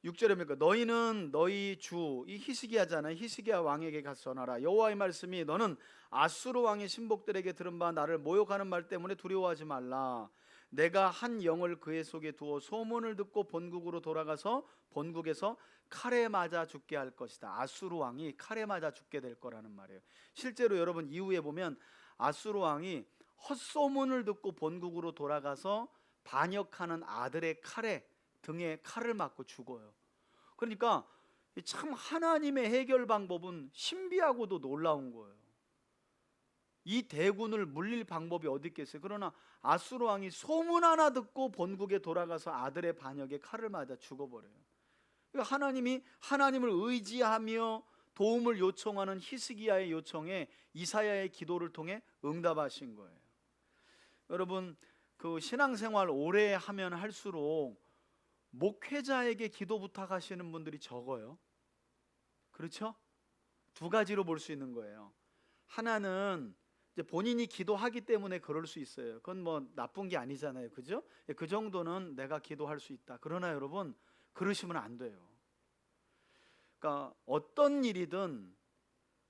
6절에 보니까 너희는 너희 주, 이 히스기야잖아요. 히스기야 왕에게 가서 전하라. 여호와의 말씀이 너는 아수르 왕의 신복들에게 들은 바 나를 모욕하는 말 때문에 두려워하지 말라. 내가 한 영을 그의 속에 두어 소문을 듣고 본국으로 돌아가서 본국에서 칼에 맞아 죽게 할 것이다. 아수르 왕이 칼에 맞아 죽게 될 거라는 말이에요. 실제로 여러분 이후에 보면 아수르 왕이 헛소문을 듣고 본국으로 돌아가서 반역하는 아들의 등에 칼을 맞고 죽어요. 그러니까 참 하나님의 해결 방법은 신비하고도 놀라운 거예요. 이 대군을 물릴 방법이 어디 있겠어요? 그러나 아수르 왕이 소문 하나 듣고 본국에 돌아가서 아들의 반역에 칼을 맞아 죽어버려요. 그러니까 하나님을 의지하며 도움을 요청하는 히스기야의 요청에 이사야의 기도를 통해 응답하신 거예요. 여러분, 그 신앙생활 오래 하면 할수록 목회자에게 기도 부탁하시는 분들이 적어요. 그렇죠? 두 가지로 볼 수 있는 거예요. 하나는 이제 본인이 기도하기 때문에 그럴 수 있어요. 그건 뭐 나쁜 게 아니잖아요. 그죠? 그 정도는 내가 기도할 수 있다. 그러나 여러분, 그러시면 안 돼요. 그러니까 어떤 일이든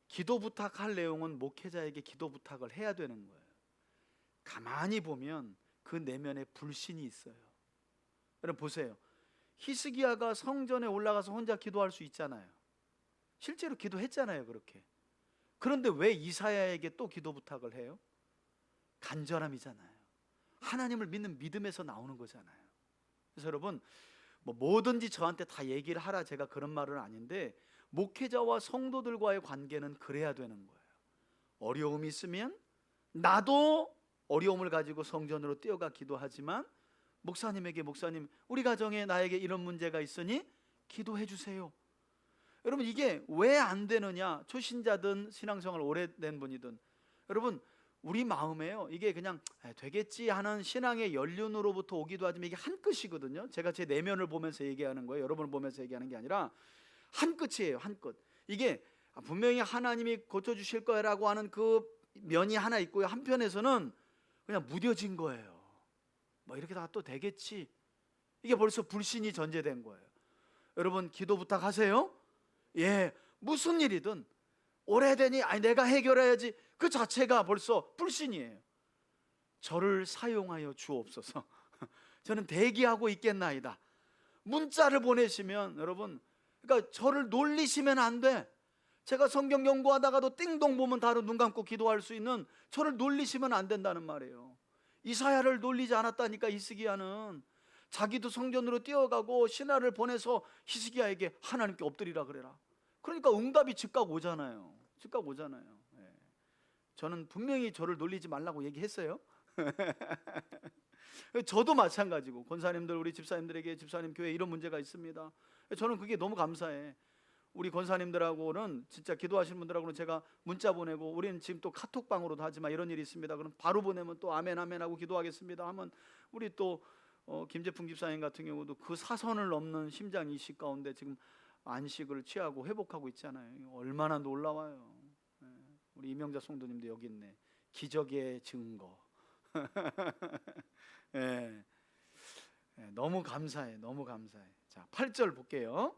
기도 부탁할 내용은 목회자에게 기도 부탁을 해야 되는 거예요. 가만히 보면 그 내면에 불신이 있어요. 여러분 보세요. 히스기야가 성전에 올라가서 혼자 기도할 수 있잖아요. 실제로 기도했잖아요. 그렇게. 그런데 왜 이사야에게 또 기도 부탁을 해요? 간절함이잖아요. 하나님을 믿는 믿음에서 나오는 거잖아요. 그래서 여러분, 뭐든지 저한테 다 얘기를 하라, 제가 그런 말은 아닌데 목회자와 성도들과의 관계는 그래야 되는 거예요. 어려움이 있으면 나도 어려움을 가지고 성전으로 뛰어가 기도하지만 목사님에게 목사님, 우리 가정에 나에게 이런 문제가 있으니 기도해 주세요. 여러분, 이게 왜 안 되느냐? 초신자든 신앙생활 오래된 분이든 여러분, 우리 마음에요, 이게 그냥 되겠지 하는 신앙의 연륜으로부터 오기도 하지만 이게 한 끝이거든요. 제가 제 내면을 보면서 얘기하는 거예요. 여러분을 보면서 얘기하는 게 아니라 한 끝이에요. 한 끝. 이게 분명히 하나님이 고쳐주실 거라고 하는 그 면이 하나 있고요. 한편에서는 그냥 무뎌진 거예요. 뭐 이렇게 다 또 되겠지. 이게 벌써 불신이 전제된 거예요. 여러분, 기도 부탁하세요. 예, 무슨 일이든 오래되니 내가 해결해야지, 그 자체가 벌써 불신이에요. 저를 사용하여 주옵소서. 저는 대기하고 있겠나이다. 문자를 보내시면 여러분, 그러니까 저를 놀리시면 안 돼. 제가 성경 연구하다가도 띵동 보면 바로 눈 감고 기도할 수 있는 저를 놀리시면 안 된다는 말이에요. 이사야를 놀리지 않았다니까. 히스기야는 자기도 성전으로 뛰어가고 신하를 보내서 히스기야에게 하나님께 엎드리라 그래라. 그러니까 응답이 즉각 오잖아요. 즉각 오잖아요. 예. 저는 분명히 저를 놀리지 말라고 얘기했어요. 저도 마찬가지고 권사님들, 우리 집사님들에게 집사님 교회 이런 문제가 있습니다. 저는 그게 너무 감사해. 우리 권사님들하고는 진짜 기도하시는 분들하고는 제가 문자 보내고, 우리는 지금 또 카톡방으로도 하지만 이런 일이 있습니다. 그럼 바로 보내면 또 아멘 아멘 하고 기도하겠습니다 하면, 우리 또 김재풍 집사님 같은 경우도 그 사선을 넘는 심장 이식 가운데 지금 안식을 취하고 회복하고 있잖아요. 얼마나 놀라워요. 예, 우리 이명자 성도님도 여기 있네. 기적의 증거. 예, 너무 감사해. 너무 감사해. 자, 8절 볼게요.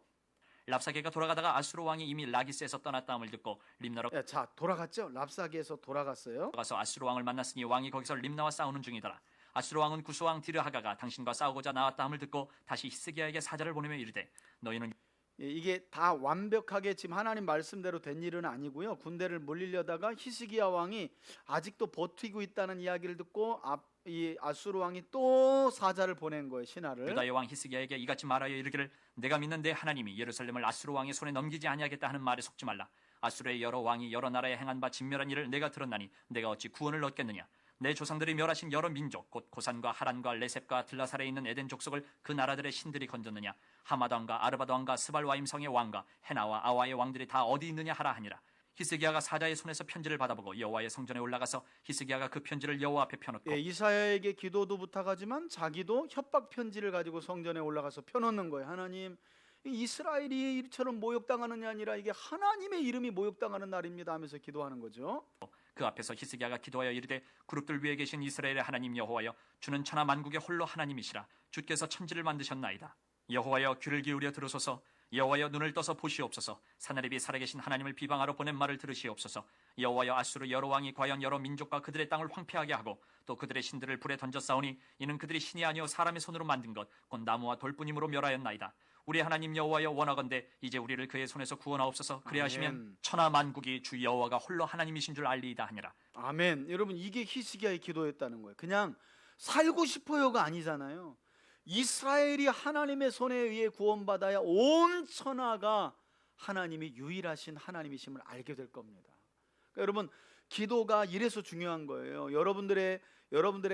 랍사게가 돌아가다가 아수르 왕이 이미 라기스에서 떠났다함을 듣고 림나로 자, 돌아갔죠? 랍사기에서 돌아갔어요. 가서 아수르 왕을 만났으니 왕이 거기서 림나와 싸우는 중이더라. 아수르 왕은 구스왕 디르하가가 당신과 싸우고자 나왔다함을 듣고 다시 히스기야에게 사자를 보내며 이르되 너희는 이게 다 완벽하게 지금 하나님 말씀대로 된 일은 아니고요. 군대를 물리려다가 히스기야 왕이 아직도 버티고 있다는 이야기를 듣고 이 아수르 왕이 또 사자를 보낸 거예요. 신하를. 유다의 왕 히스기야에게 이같이 말하여 이르기를 내가 믿는 내 하나님이 예루살렘을 아수르 왕의 손에 넘기지 아니하겠다 하는 말에 속지 말라. 아수르의 여러 왕이 여러 나라에 행한 바 진멸한 일을 내가 들었나니 내가 어찌 구원을 얻겠느냐. 내 조상들이 멸하신 여러 민족 곧 고산과 하란과 레셉과 들라살에 있는 에덴 족속을 그 나라들의 신들이 건졌느냐. 하마드 왕과 아르바드 왕과 스발와임 성의 왕과 헤나와 아와의 왕들이 다 어디 있느냐 하라 하니라. 히스기야가 사자의 손에서 편지를 받아보고 여호와의 성전에 올라가서 히스기야가 그 편지를 여호와 앞에 펴놓고 이사야에게 기도도 부탁하지만 자기도 협박 편지를 가지고 성전에 올라가서 펴놓는 거예요. 하나님, 이스라엘이 이처럼 모욕당하는 게 아니라 이게 하나님의 이름이 모욕당하는 날입니다 하면서 기도하는 거죠. 그 앞에서 히스기야가 기도하여 이르되 그룹들 위에 계신 이스라엘의 하나님 여호와여 주는 천하 만국의 홀로 하나님이시라. 주께서 천지를 만드셨나이다. 여호와여 귀를 기울여 들으소서. 여호와여 눈을 떠서 보시옵소서. 사나립이 살아계신 하나님을 비방하러 보낸 말을 들으시옵소서. 여호와여 아수르 여러 왕이 과연 여러 민족과 그들의 땅을 황폐하게 하고 또 그들의 신들을 불에 던져 싸우니 이는 그들이 신이 아니요 사람의 손으로 만든 것 곧 나무와 돌뿐임으로 멸하였나이다. 우리 하나님 여호와여 원하건대 이제 우리를 그의 손에서 구원하옵소서. 그리하시면 아멘. 천하 만국이 주 여호와가 홀로 하나님이신 줄 알리이다 하니라. 아멘. 여러분, 이게 히스기야의 기도였다는 거예요. 그냥 살고 싶어요가 아니잖아요. 이스라엘이 하나님의 손에 의해 구원받아야 온 천하가 하나님이 유일하신 하나님이심을 알게 될 겁니다. 그러니까 여러분, 기도가 이래서 중요한 거예요. 여러분들의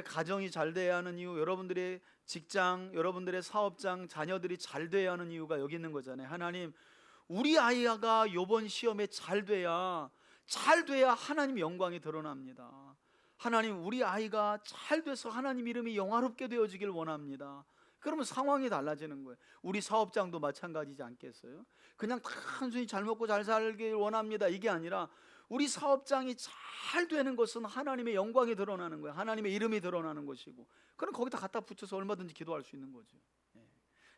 가정이 잘 돼야 하는 이유, 여러분들의 직장, 여러분들의 사업장, 자녀들이 잘 돼야 하는 이유가 여기 있는 거잖아요. 하나님, 우리 아이가 이번 시험에 잘 돼야 하나님 영광이 드러납니다. 하나님, 우리 아이가 잘 돼서 하나님 이름이 영화롭게 되어지길 원합니다. 그러면 상황이 달라지는 거예요. 우리 사업장도 마찬가지지 않겠어요? 그냥 단순히 잘 먹고 잘 살길 원합니다, 이게 아니라 우리 사업장이 잘 되는 것은 하나님의 영광이 드러나는 거예요. 하나님의 이름이 드러나는 것이고, 그럼 거기다 갖다 붙여서 얼마든지 기도할 수 있는 거죠.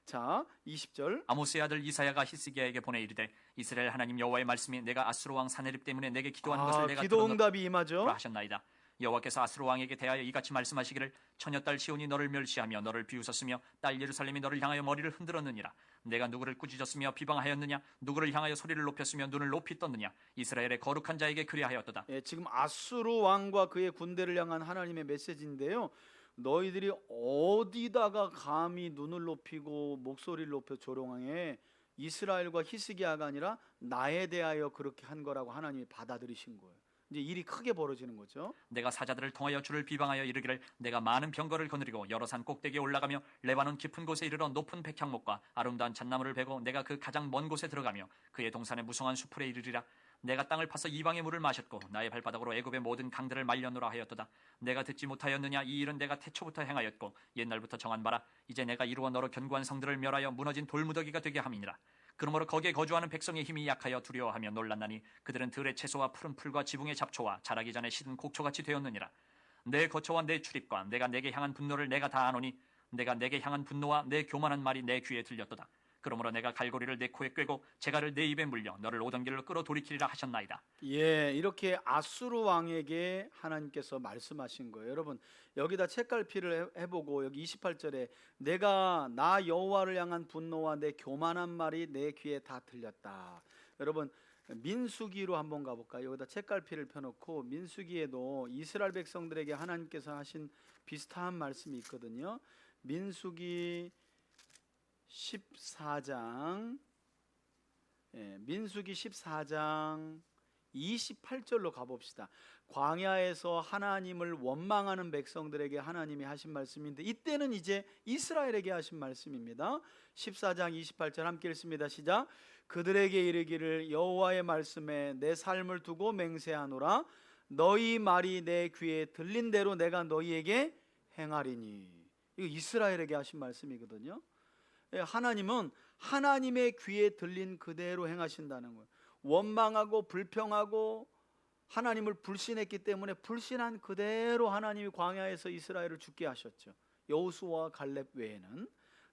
자, 20절. 아모스의 아들 이사야가 히스기야에게 보내 이르되 이스라엘 하나님 여호와의 말씀이 내가 아수르 왕 사네립 때문에 내게 기도하는 것을 내가 기도 응답이 임하죠. 하셨나이다. 여호와께서 아수르 왕에게 대하여 이같이 말씀하시기를 처녀딸 시온이 너를 멸시하며 너를 비웃었으며 딸 예루살렘이 너를 향하여 머리를 흔들었느니라. 내가 누구를 꾸짖었으며 비방하였느냐. 누구를 향하여 소리를 높였으며 눈을 높이 떴느냐. 이스라엘의 거룩한 자에게 그리하였도다. 지금 아수르 왕과 그의 군대를 향한 하나님의 메시지인데요. 너희들이 어디다가 감히 눈을 높이고 목소리를 높여 조롱해. 이스라엘과 히스기야가 아니라 나에 대하여 그렇게 한 거라고 하나님이 받아들이신 거예요. 이제 일이 크게 벌어지는 거죠. 내가 사자들을 통하여 주를 비방하여 이르기를 내가 많은 병거를 거느리고 여러 산 꼭대기에 올라가며 레바논 깊은 곳에 이르러 높은 백향목과 아름다운 잣나무를 베고 내가 그 가장 먼 곳에 들어가며 그의 동산의 무성한 수풀에 이르리라. 내가 땅을 파서 이방의 물을 마셨고 나의 발바닥으로 애굽의 모든 강들을 말려놓으라 하였도다. 내가 듣지 못하였느냐. 이 일은 내가 태초부터 행하였고 옛날부터 정한 바라. 이제 내가 이루어 너로 견고한 성들을 멸하여 무너진 돌무더기가 되게 함이니라. 그러므로 거기에 거주하는 백성의 힘이 약하여 두려워하며 놀랐나니 그들은 들의 채소와 푸른 풀과 지붕의 잡초와 자라기 전에 시든 곡초같이 되었느니라. 내 거처와 내 출입과 내가 내게 향한 분노를 내가 다 아노니 내가 내게 향한 분노와 내 교만한 말이 내 귀에 들렸도다. 그러므로 내가 갈고리를 내 코에 꿰고 재갈을 내 입에 물려 너를 오던 길로 끌어 돌이키리라 하셨나이다. 이렇게 아수르 왕에게 하나님께서 말씀하신 거예요. 여러분, 여기다 책갈피를 해보고 여기 28절에 내가 나 여호와를 향한 분노와 내 교만한 말이 내 귀에 다 들렸다. 여러분, 민수기로 한번 가볼까요? 여기다 책갈피를 펴놓고 민수기에도 이스라엘 백성들에게 하나님께서 하신 비슷한 말씀이 있거든요. 민수기 14장, 민수기 14장 28절로 가봅시다. 광야에서 하나님을 원망하는 백성들에게 하나님이 하신 말씀인데 이때는 이제 이스라엘에게 하신 말씀입니다. 14장 28절 함께 읽습니다. 시작. 그들에게 이르기를 여호와의 말씀에 내 삶을 두고 맹세하노라. 너희 말이 내 귀에 들린 대로 내가 너희에게 행하리니. 이거 이스라엘에게 하신 말씀이거든요. 하나님은 하나님의 귀에 들린 그대로 행하신다는 거예요. 원망하고 불평하고 하나님을 불신했기 때문에 불신한 그대로 하나님이 광야에서 이스라엘을 죽게 하셨죠. 여호수아와 갈렙 외에는.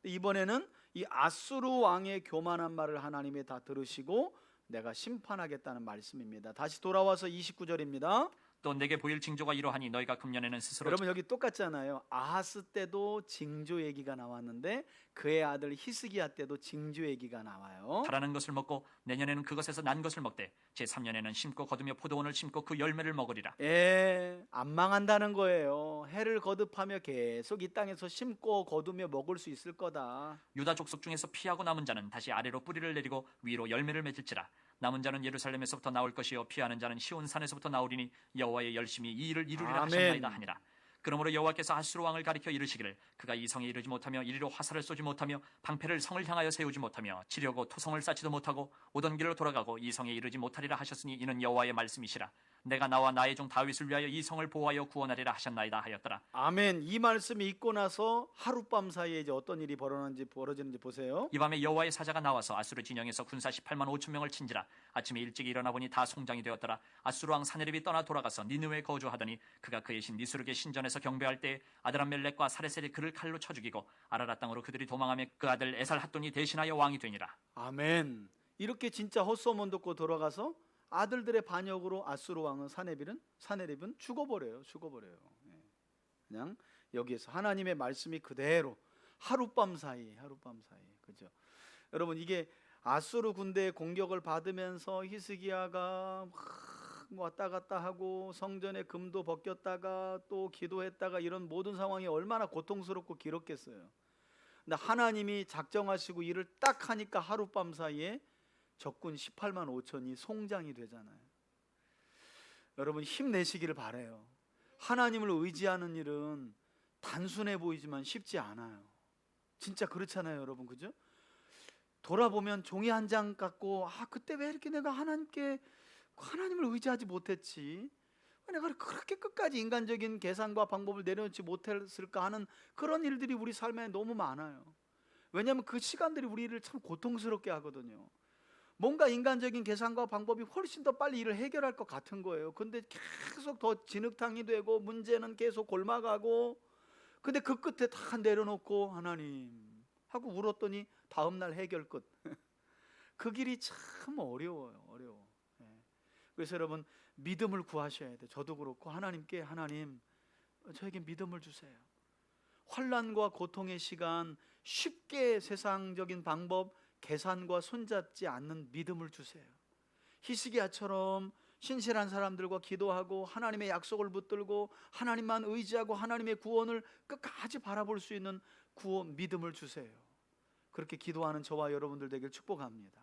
이번에는 이 아수르 왕의 교만한 말을 하나님이 다 들으시고 내가 심판하겠다는 말씀입니다. 다시 돌아와서 29절입니다. 또 내게 보일 징조가 이러하니 너희가 금년에는 스스로 여러분 여기 똑같잖아요. 아하스 때도 징조 얘기가 나왔는데 그의 아들 히스기야 때도 징조 얘기가 나와요. 자라는 것을 먹고 내년에는 그것에서 난 것을 먹되 제3년에는 심고 거두며 포도원을 심고 그 열매를 먹으리라. 안 망한다는 거예요. 해를 거듭하며 계속 이 땅에서 심고 거두며 먹을 수 있을 거다. 유다 족속 중에서 피하고 남은 자는 다시 아래로 뿌리를 내리고 위로 열매를 맺을지라. 남은 자는 예루살렘에서부터 나올 것이요 피하는 자는 시온 산에서부터 나오리니 여호와의 열심히 이 일을 이루리라 아멘. 하셨나이다 하니라. 그러므로 여호와께서 아수르 왕을 가리켜 이르시기를 그가 이 성에 이르지 못하며 이리로 화살을 쏘지 못하며 방패를 성을 향하여 세우지 못하며 치려고 토성을 쌓지도 못하고 오던 길로 돌아가고 이 성에 이르지 못하리라 하셨으니 이는 여호와의 말씀이시라. 내가 나와 나의 종 다윗을 위하여 이 성을 보호하여 구원하리라 하셨나이다 하였더라. 아멘. 이 말씀이 있고 나서 하룻밤 사이에 이제 어떤 일이 벌어지는지 보세요. 이 밤에 여호와의 사자가 나와서 아수르 진영에서 군사 18만 5천 명을 친지라. 아침에 일찍 일어나 보니 다 송장이 되었더라. 아수르 왕 사네립이 떠나 돌아가서 니느웨에 거주하더니 그가 그의 신 니스룩의 신전에서 경배할 때 아드람멜렉과 사레셀이 그를 칼로 쳐 죽이고 아라라 땅으로 그들이 도망하며 그 아들 에살핫돈이 대신하여 왕이 되니라. 아멘. 이렇게 진짜 헛소문 듣고 돌아가서 아들들의 반역으로 아수르 왕은 사네립은 죽어버려요. 그냥 여기에서 하나님의 말씀이 그대로 하룻밤 사이 그죠? 여러분 이게 아수르 군대의 공격을 받으면서 히스기야가 막 왔다 갔다 하고 성전의 금도 벗겼다가 또 기도했다가 이런 모든 상황이 얼마나 고통스럽고 길었겠어요. 근데 하나님이 작정하시고 일을 딱 하니까 하룻밤 사이에 적군 18만 5천이 송장이 되잖아요. 여러분 힘내시기를 바라요. 하나님을 의지하는 일은 단순해 보이지만 쉽지 않아요. 진짜 그렇잖아요, 여러분. 그죠? 돌아보면 종이 한 장 갖고 그때 왜 이렇게 내가 하나님을 의지하지 못했지? 왜 내가 그렇게 끝까지 인간적인 계산과 방법을 내려놓지 못했을까 하는 그런 일들이 우리 삶에 너무 많아요. 왜냐하면 그 시간들이 우리를 참 고통스럽게 하거든요. 뭔가 인간적인 계산과 방법이 훨씬 더 빨리 일을 해결할 것 같은 거예요. 근데 계속 더 진흙탕이 되고 문제는 계속 골마가고, 근데 그 끝에 다 내려놓고 하나님 하고 울었더니 다음날 해결 끝. 그 길이 참 어려워요. 그래서 여러분 믿음을 구하셔야 돼요. 저도 그렇고 하나님께 하나님 저에게 믿음을 주세요. 환난과 고통의 시간 쉽게 세상적인 방법 계산과 손잡지 않는 믿음을 주세요. 히스기야처럼 신실한 사람들과 기도하고 하나님의 약속을 붙들고 하나님만 의지하고 하나님의 구원을 끝까지 바라볼 수 있는 믿음을 주세요. 그렇게 기도하는 저와 여러분들 되길 축복합니다.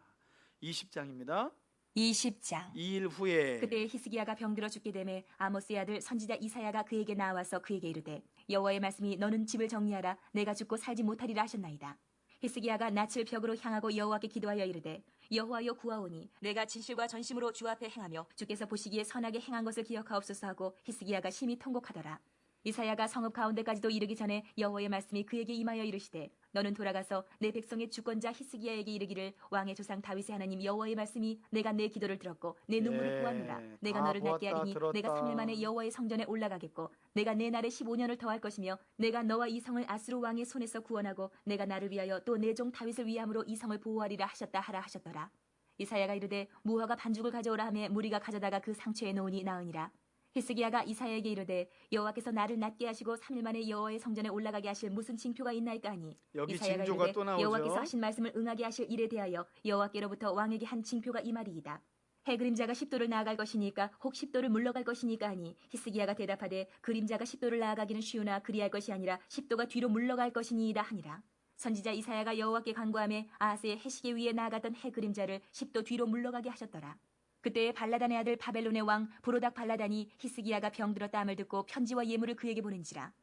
20장입니다. 20장 2일 후에 그때 히스기야가 병들어 죽게 되매 아모스의 아들 선지자 이사야가 그에게 나와서 그에게 이르되 여호와의 말씀이 너는 집을 정리하라 내가 죽고 살지 못하리라 하셨나이다. 히스기야가 낯을 벽으로 향하고 여호와께 기도하여 이르되 여호와여 구하오니 내가 진실과 전심으로 주 앞에 행하며 주께서 보시기에 선하게 행한 것을 기억하옵소서 하고 히스기야가 심히 통곡하더라. 이사야가 성읍 가운데까지도 이르기 전에 여호와의 말씀이 그에게 임하여 이르시되 너는 돌아가서 내 백성의 주권자 히스기야에게 이르기를 왕의 조상 다윗의 하나님 여호와의 말씀이 내가 내 기도를 들었고 내 눈물을 보았노라. 내가 너를 낫게 하리니 내가 3일 만에 여호와의 성전에 올라가겠고 내가 내 날에 15년을 더할 것이며 내가 너와 이 성을 아수르 왕의 손에서 구원하고 내가 나를 위하여 또 내 종 다윗을 위함으로 이 성을 보호하리라 하셨다 하라 하셨더라. 이사야가 이르되 무화과 반죽을 가져오라 하매 무리가 가져다가 그 상처에 놓으니 나으니라. 히스기야가 이사야에게 이르되 여호와께서 나를 낫게 하시고 3일 만에 여호와의 성전에 올라가게 하실 무슨 징표가 있나이까 하니 여기 이사야가 징조가 이르되 또 나오죠. 여호와께서 하신 말씀을 응하게 하실 일에 대하여 여호와께로부터 왕에게 한 징표가 이 말이이다. 해 그림자가 10도를 나아갈 것이니까 혹 10도를 물러갈 것이니까 하니 히스기야가 대답하되 그림자가 10도를 나아가기는 쉬우나 그리할 것이 아니라 10도가 뒤로 물러갈 것이니이다 하니라. 선지자 이사야가 여호와께 간구하며 아하스의 해시계 위에 나아갔던 해 그림자를 10도 뒤로 물러가게 하셨더라. 그때에 발라단의 아들 바벨론의 왕 브로닥 발라단이 히스기야가 병들었다함을 듣고 편지와 예물을 그에게 보낸지라.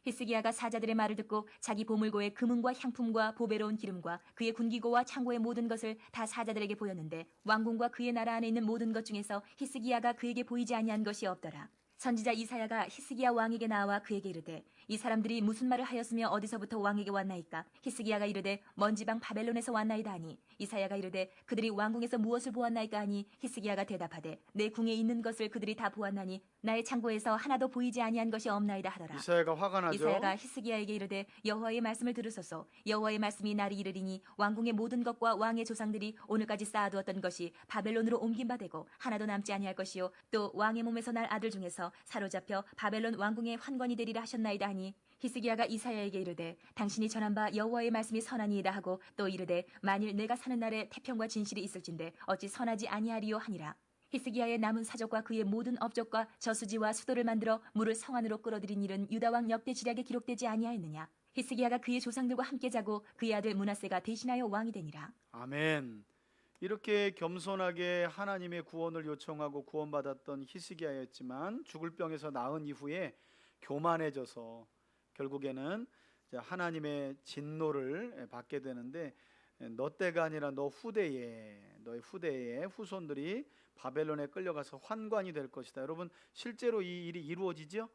히스기야가 사자들의 말을 듣고 자기 보물고의 금은과 향품과 보배로운 기름과 그의 군기고와 창고의 모든 것을 다 사자들에게 보였는데 왕궁과 그의 나라 안에 있는 모든 것 중에서 히스기야가 그에게 보이지 아니한 것이 없더라. 선지자 이사야가 히스기야 왕에게 나와 그에게 이르되 이 사람들이 무슨 말을 하였으며 어디서부터 왕에게 왔나이까? 히스기야가 이르되 먼 지방 바벨론에서 왔나이다 하니 이사야가 이르되 그들이 왕궁에서 무엇을 보았나이까 하니 히스기야가 대답하되 내 궁에 있는 것을 그들이 다 보았나니 나의 창고에서 하나도 보이지 아니한 것이 없나이다 하더라. 이사야가 화가 나죠. 이사야가 히스기야에게 이르되 여호와의 말씀을 들으소서. 여호와의 말씀이 날이 이르리니 왕궁의 모든 것과 왕의 조상들이 오늘까지 쌓아두었던 것이 바벨론으로 옮긴 바 되고 하나도 남지 아니할 것이요 또 왕의 몸에서 날 아들 중에서 사로잡혀 바벨론 왕궁의 환관이 되리라 하셨나이다 하니 히스기야가 이사야에게 이르되 당신이 전한 바 여호와의 말씀이 선하니이다 하고 또 이르되 만일 내가 사는 날에 태평과 진실이 있을진데 어찌 선하지 아니하리요 하니라. 히스기야의 남은 사족과 그의 모든 업적과 저수지와 수도를 만들어 물을 성 안으로 끌어들인 일은 유다왕 역대 지략에 기록되지 아니하였느냐. 히스기야가 그의 조상들과 함께 자고 그의 아들 므낫세가 대신하여 왕이 되니라. 아멘. 이렇게 겸손하게 하나님의 구원을 요청하고 구원받았던 히스기야였지만 죽을 병에서 나은 이후에 교만해져서 결국에는 하나님의 진노를 받게 되는데 너 때가 아니라 너의 후대에 후손들이 바벨론에 끌려가서 환관이 될 것이다. 여러분 실제로 이 일이 이루어지죠.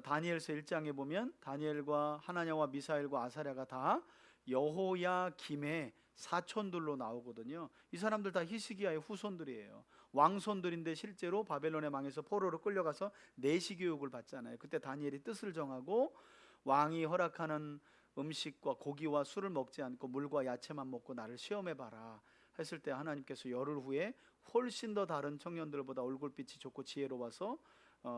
다니엘서 1장에 보면 다니엘과 하나냐와 미사엘과 아사랴가 다 여호야김의 사촌들로 나오거든요. 이 사람들 다 히스기야의 후손들이에요. 왕손들인데 실제로 바벨론의 망에서 포로로 끌려가서 내시 교육을 받잖아요. 그때 다니엘이 뜻을 정하고 왕이 허락하는 음식과 고기와 술을 먹지 않고 물과 야채만 먹고 나를 시험해 봐라 했을 때 하나님께서 열흘 후에 훨씬 더 다른 청년들보다 얼굴빛이 좋고 지혜로워서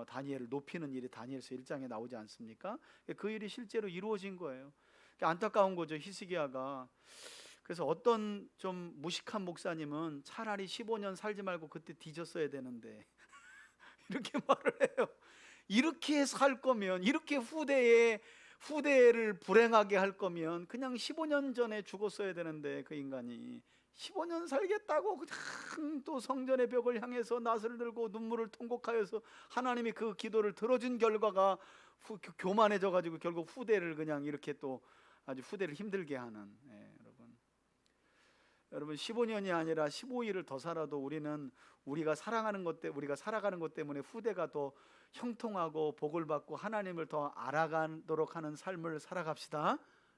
다니엘을 높이는 일이 다니엘서 1장에 나오지 않습니까? 그 일이 실제로 이루어진 거예요. 안타까운 거죠. 히스기야가. 그래서 어떤 좀 무식한 목사님은 차라리 15년 살지 말고 그때 뒤졌어야 되는데 이렇게 말을 해요. 이렇게 살 거면, 이렇게 후대를 불행하게 할 거면 그냥 15년 전에 죽었어야 되는데 그 인간이 15년 살겠다고 그냥 또 성전의 벽을 향해서 낫을 들고 눈물을 통곡하여서 하나님이 그 기도를 들어준 결과가 교만해져 가지고 결국 후대를 그냥 이렇게 또 아주 후대를 힘들게 하는. 여러분 15년이 아니라 15일을 더 살아도 우리가 살아가는 것 때문에 후대가 더 형통하고 복을 받고 하나님을 더 알아가도록 하는 삶을 살아갑시다.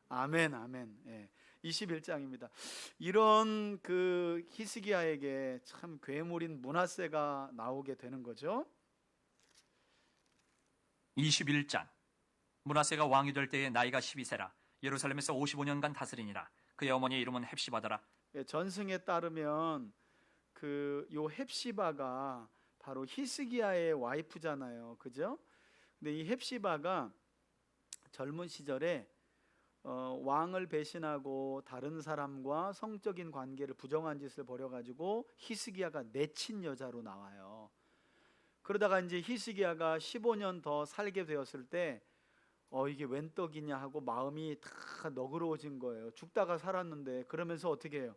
아멘, 아멘. 21장입니다. 이런 그 히스기야에게 참 괴물인 므낫세가 나오게 되는 거죠. 21장. 므낫세가 왕이 될 때에 나이가 12세라. 예루살렘에서 55년간 다스리니라. 그의 어머니의 이름은 헵시바더라. 전승에 따르면 요 헵시바가 바로 히스기야의 와이프잖아요, 그죠? 근데 이 헵시바가 젊은 시절에 왕을 배신하고 다른 사람과 성적인 관계를 부정한 짓을 벌여가지고 히스기야가 내친 여자로 나와요. 그러다가 이제 히스기야가 15년 더 살게 되었을 때 이게 웬 떡이냐 하고 마음이 다 너그러워진 거예요. 죽다가 살았는데. 그러면서 어떻게 해요?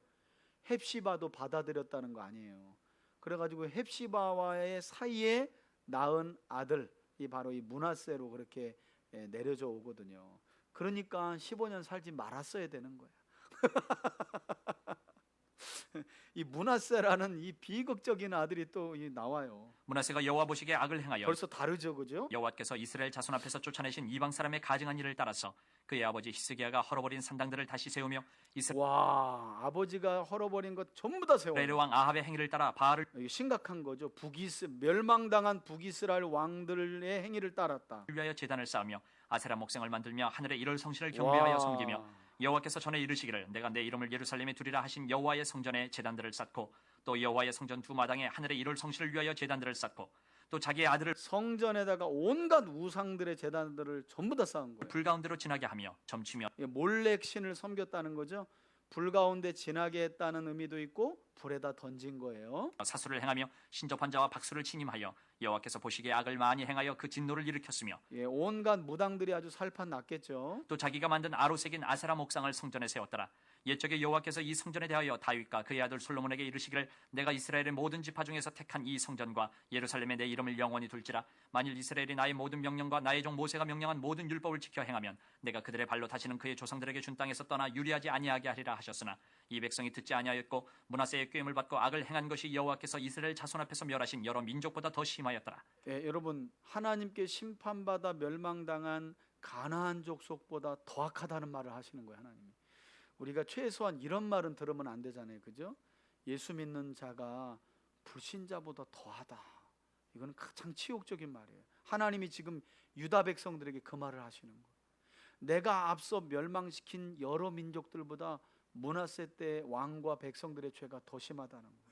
헵시바도 받아들였다는 거 아니에요. 그래가지고 헵시바와의 사이에 낳은 아들이 바로 이 므낫세로 그렇게 내려져 오거든요. 그러니까 15년 살지 말았어야 되는 거야. 이 므낫세라는 이 비극적인 아들이 또 나와요. 므낫세가 여호와 보시기에 악을 행하여 벌써 다르죠, 그죠? 여호와께서 이스라엘 자손 앞에서 쫓아내신 이방 사람의 가증한 일을 따라서 그의 아버지 히스기야가 헐어버린 산당들을 다시 세우며 와, 아버지가 헐어버린 것 전부 다 세워요. 이스라엘 왕 아합의 행위를 따라 바알을 이게 심각한 거죠. 멸망당한 북이스라엘 왕들의 행위를 따랐다. 위하여 제단을 쌓으며 아세라 목상을 만들며 하늘의 일월 성신을 경배하여 와. 섬기며 여호와께서 전에 이르시기를 내가 내 이름을 예루살렘에 두리라 하신 여호와의 성전에 제단들을 쌓고 또 여호와의 성전 두 마당에 하늘의 일월 성신을 위하여 제단들을 쌓고 또 자기의 아들을 성전에다가 온갖 우상들의 제단들을 전부 다 쌓은 거예요. 불 가운데로 지나게 하며 점치며 몰렉 신을 섬겼다는 거죠. 불 가운데 지나게 했다는 의미도 있고 불에다 던진 거예요. 사수를 행하며 신접한 자와 박수를 침임하여 여호와께서 보시기에 악을 많이 행하여 그 진노를 일으켰으며 온갖 무당들이 아주 살판 났겠죠. 또 자기가 만든 아로색인 아세라 목상을 성전에 세웠더라. 옛적에 여호와께서 이 성전에 대하여 다윗과 그의 아들 솔로몬에게 이르시기를 내가 이스라엘의 모든 지파 중에서 택한 이 성전과 예루살렘에 내 이름을 영원히 둘지라. 만일 이스라엘이 나의 모든 명령과 나의 종 모세가 명령한 모든 율법을 지켜 행하면 내가 그들의 발로 다시는 그의 조상들에게 준 땅에서 떠나 유리하지 아니하게 하리라 하셨으나 이 백성이 듣지 아니하였고 므낫세의 꾀임을 받고 악을 행한 것이 여호와께서 이스라엘 자손 앞에서 멸하신 여러 민족보다 더 심하였더라. 여러분 하나님께 심판받아 멸망당한 가나안 족속보다 더 악하다는 말을 하시는 거예요. 하나님이. 우리가 최소한 이런 말은 들으면 안 되잖아요. 그죠? 예수 믿는 자가 불신자보다 더하다. 이건 가장 치욕적인 말이에요. 하나님이 지금 유다 백성들에게 그 말을 하시는 거예요. 내가 앞서 멸망시킨 여러 민족들보다 므낫세 때 왕과 백성들의 죄가 더 심하다는 거예요.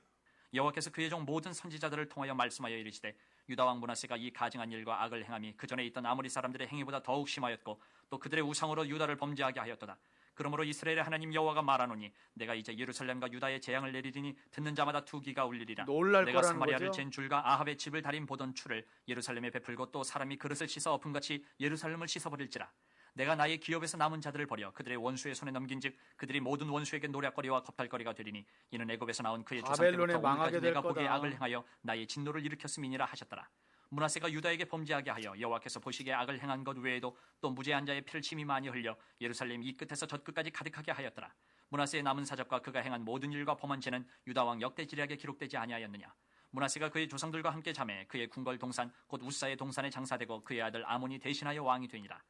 여호와께서 그의 종 모든 선지자들을 통하여 말씀하여 이르시되 유다 왕 므낫세가 이 가증한 일과 악을 행함이 그 전에 있던 아모리 사람들의 행위보다 더욱 심하였고 또 그들의 우상으로 유다를 범죄하게 하였도다. 그러므로 이스라엘의 하나님 여호와가 말하노니 내가 이제 예루살렘과 유다에 재앙을 내리리니 듣는 자마다 투기가 울리리라. 놀랄 내가 거라는 사마리아를 거죠. 잰 줄과 아합의 집을 다림 보던 추를 예루살렘에 베풀고 또 사람이 그릇을 씻어 엎음같이 예루살렘을 씻어버릴지라. 내가 나의 기업에서 남은 자들을 버려 그들의 원수의 손에 넘긴즉 그들이 모든 원수에게 노략거리와 겁탈거리가 되리니 이는 애굽에서 나온 그의 조상 바벨론에 때부터 망하게 오늘까지 될 내가 보기에 거다. 악을 행하여 나의 진노를 일으켰음이니라 하셨더라. 므낫세가 유다에게 범죄하게 하여 여호와께서 보시기에 악을 행한 것 외에도 또 무죄한 자의 피를 심히 많이 흘려 예루살렘 이 끝에서 저 끝까지 가득하게 하였더라. 므낫세의 남은 사적과 그가 행한 모든 일과 범한 죄는 유다 왕 역대지략에 기록되지 아니하였느냐. 므낫세가 그의 조상들과 함께 잠에 그의 궁궐 동산 곧 우사의 동산에 장사되고 그의 아들 아몬이 대신하여 왕이 되니라.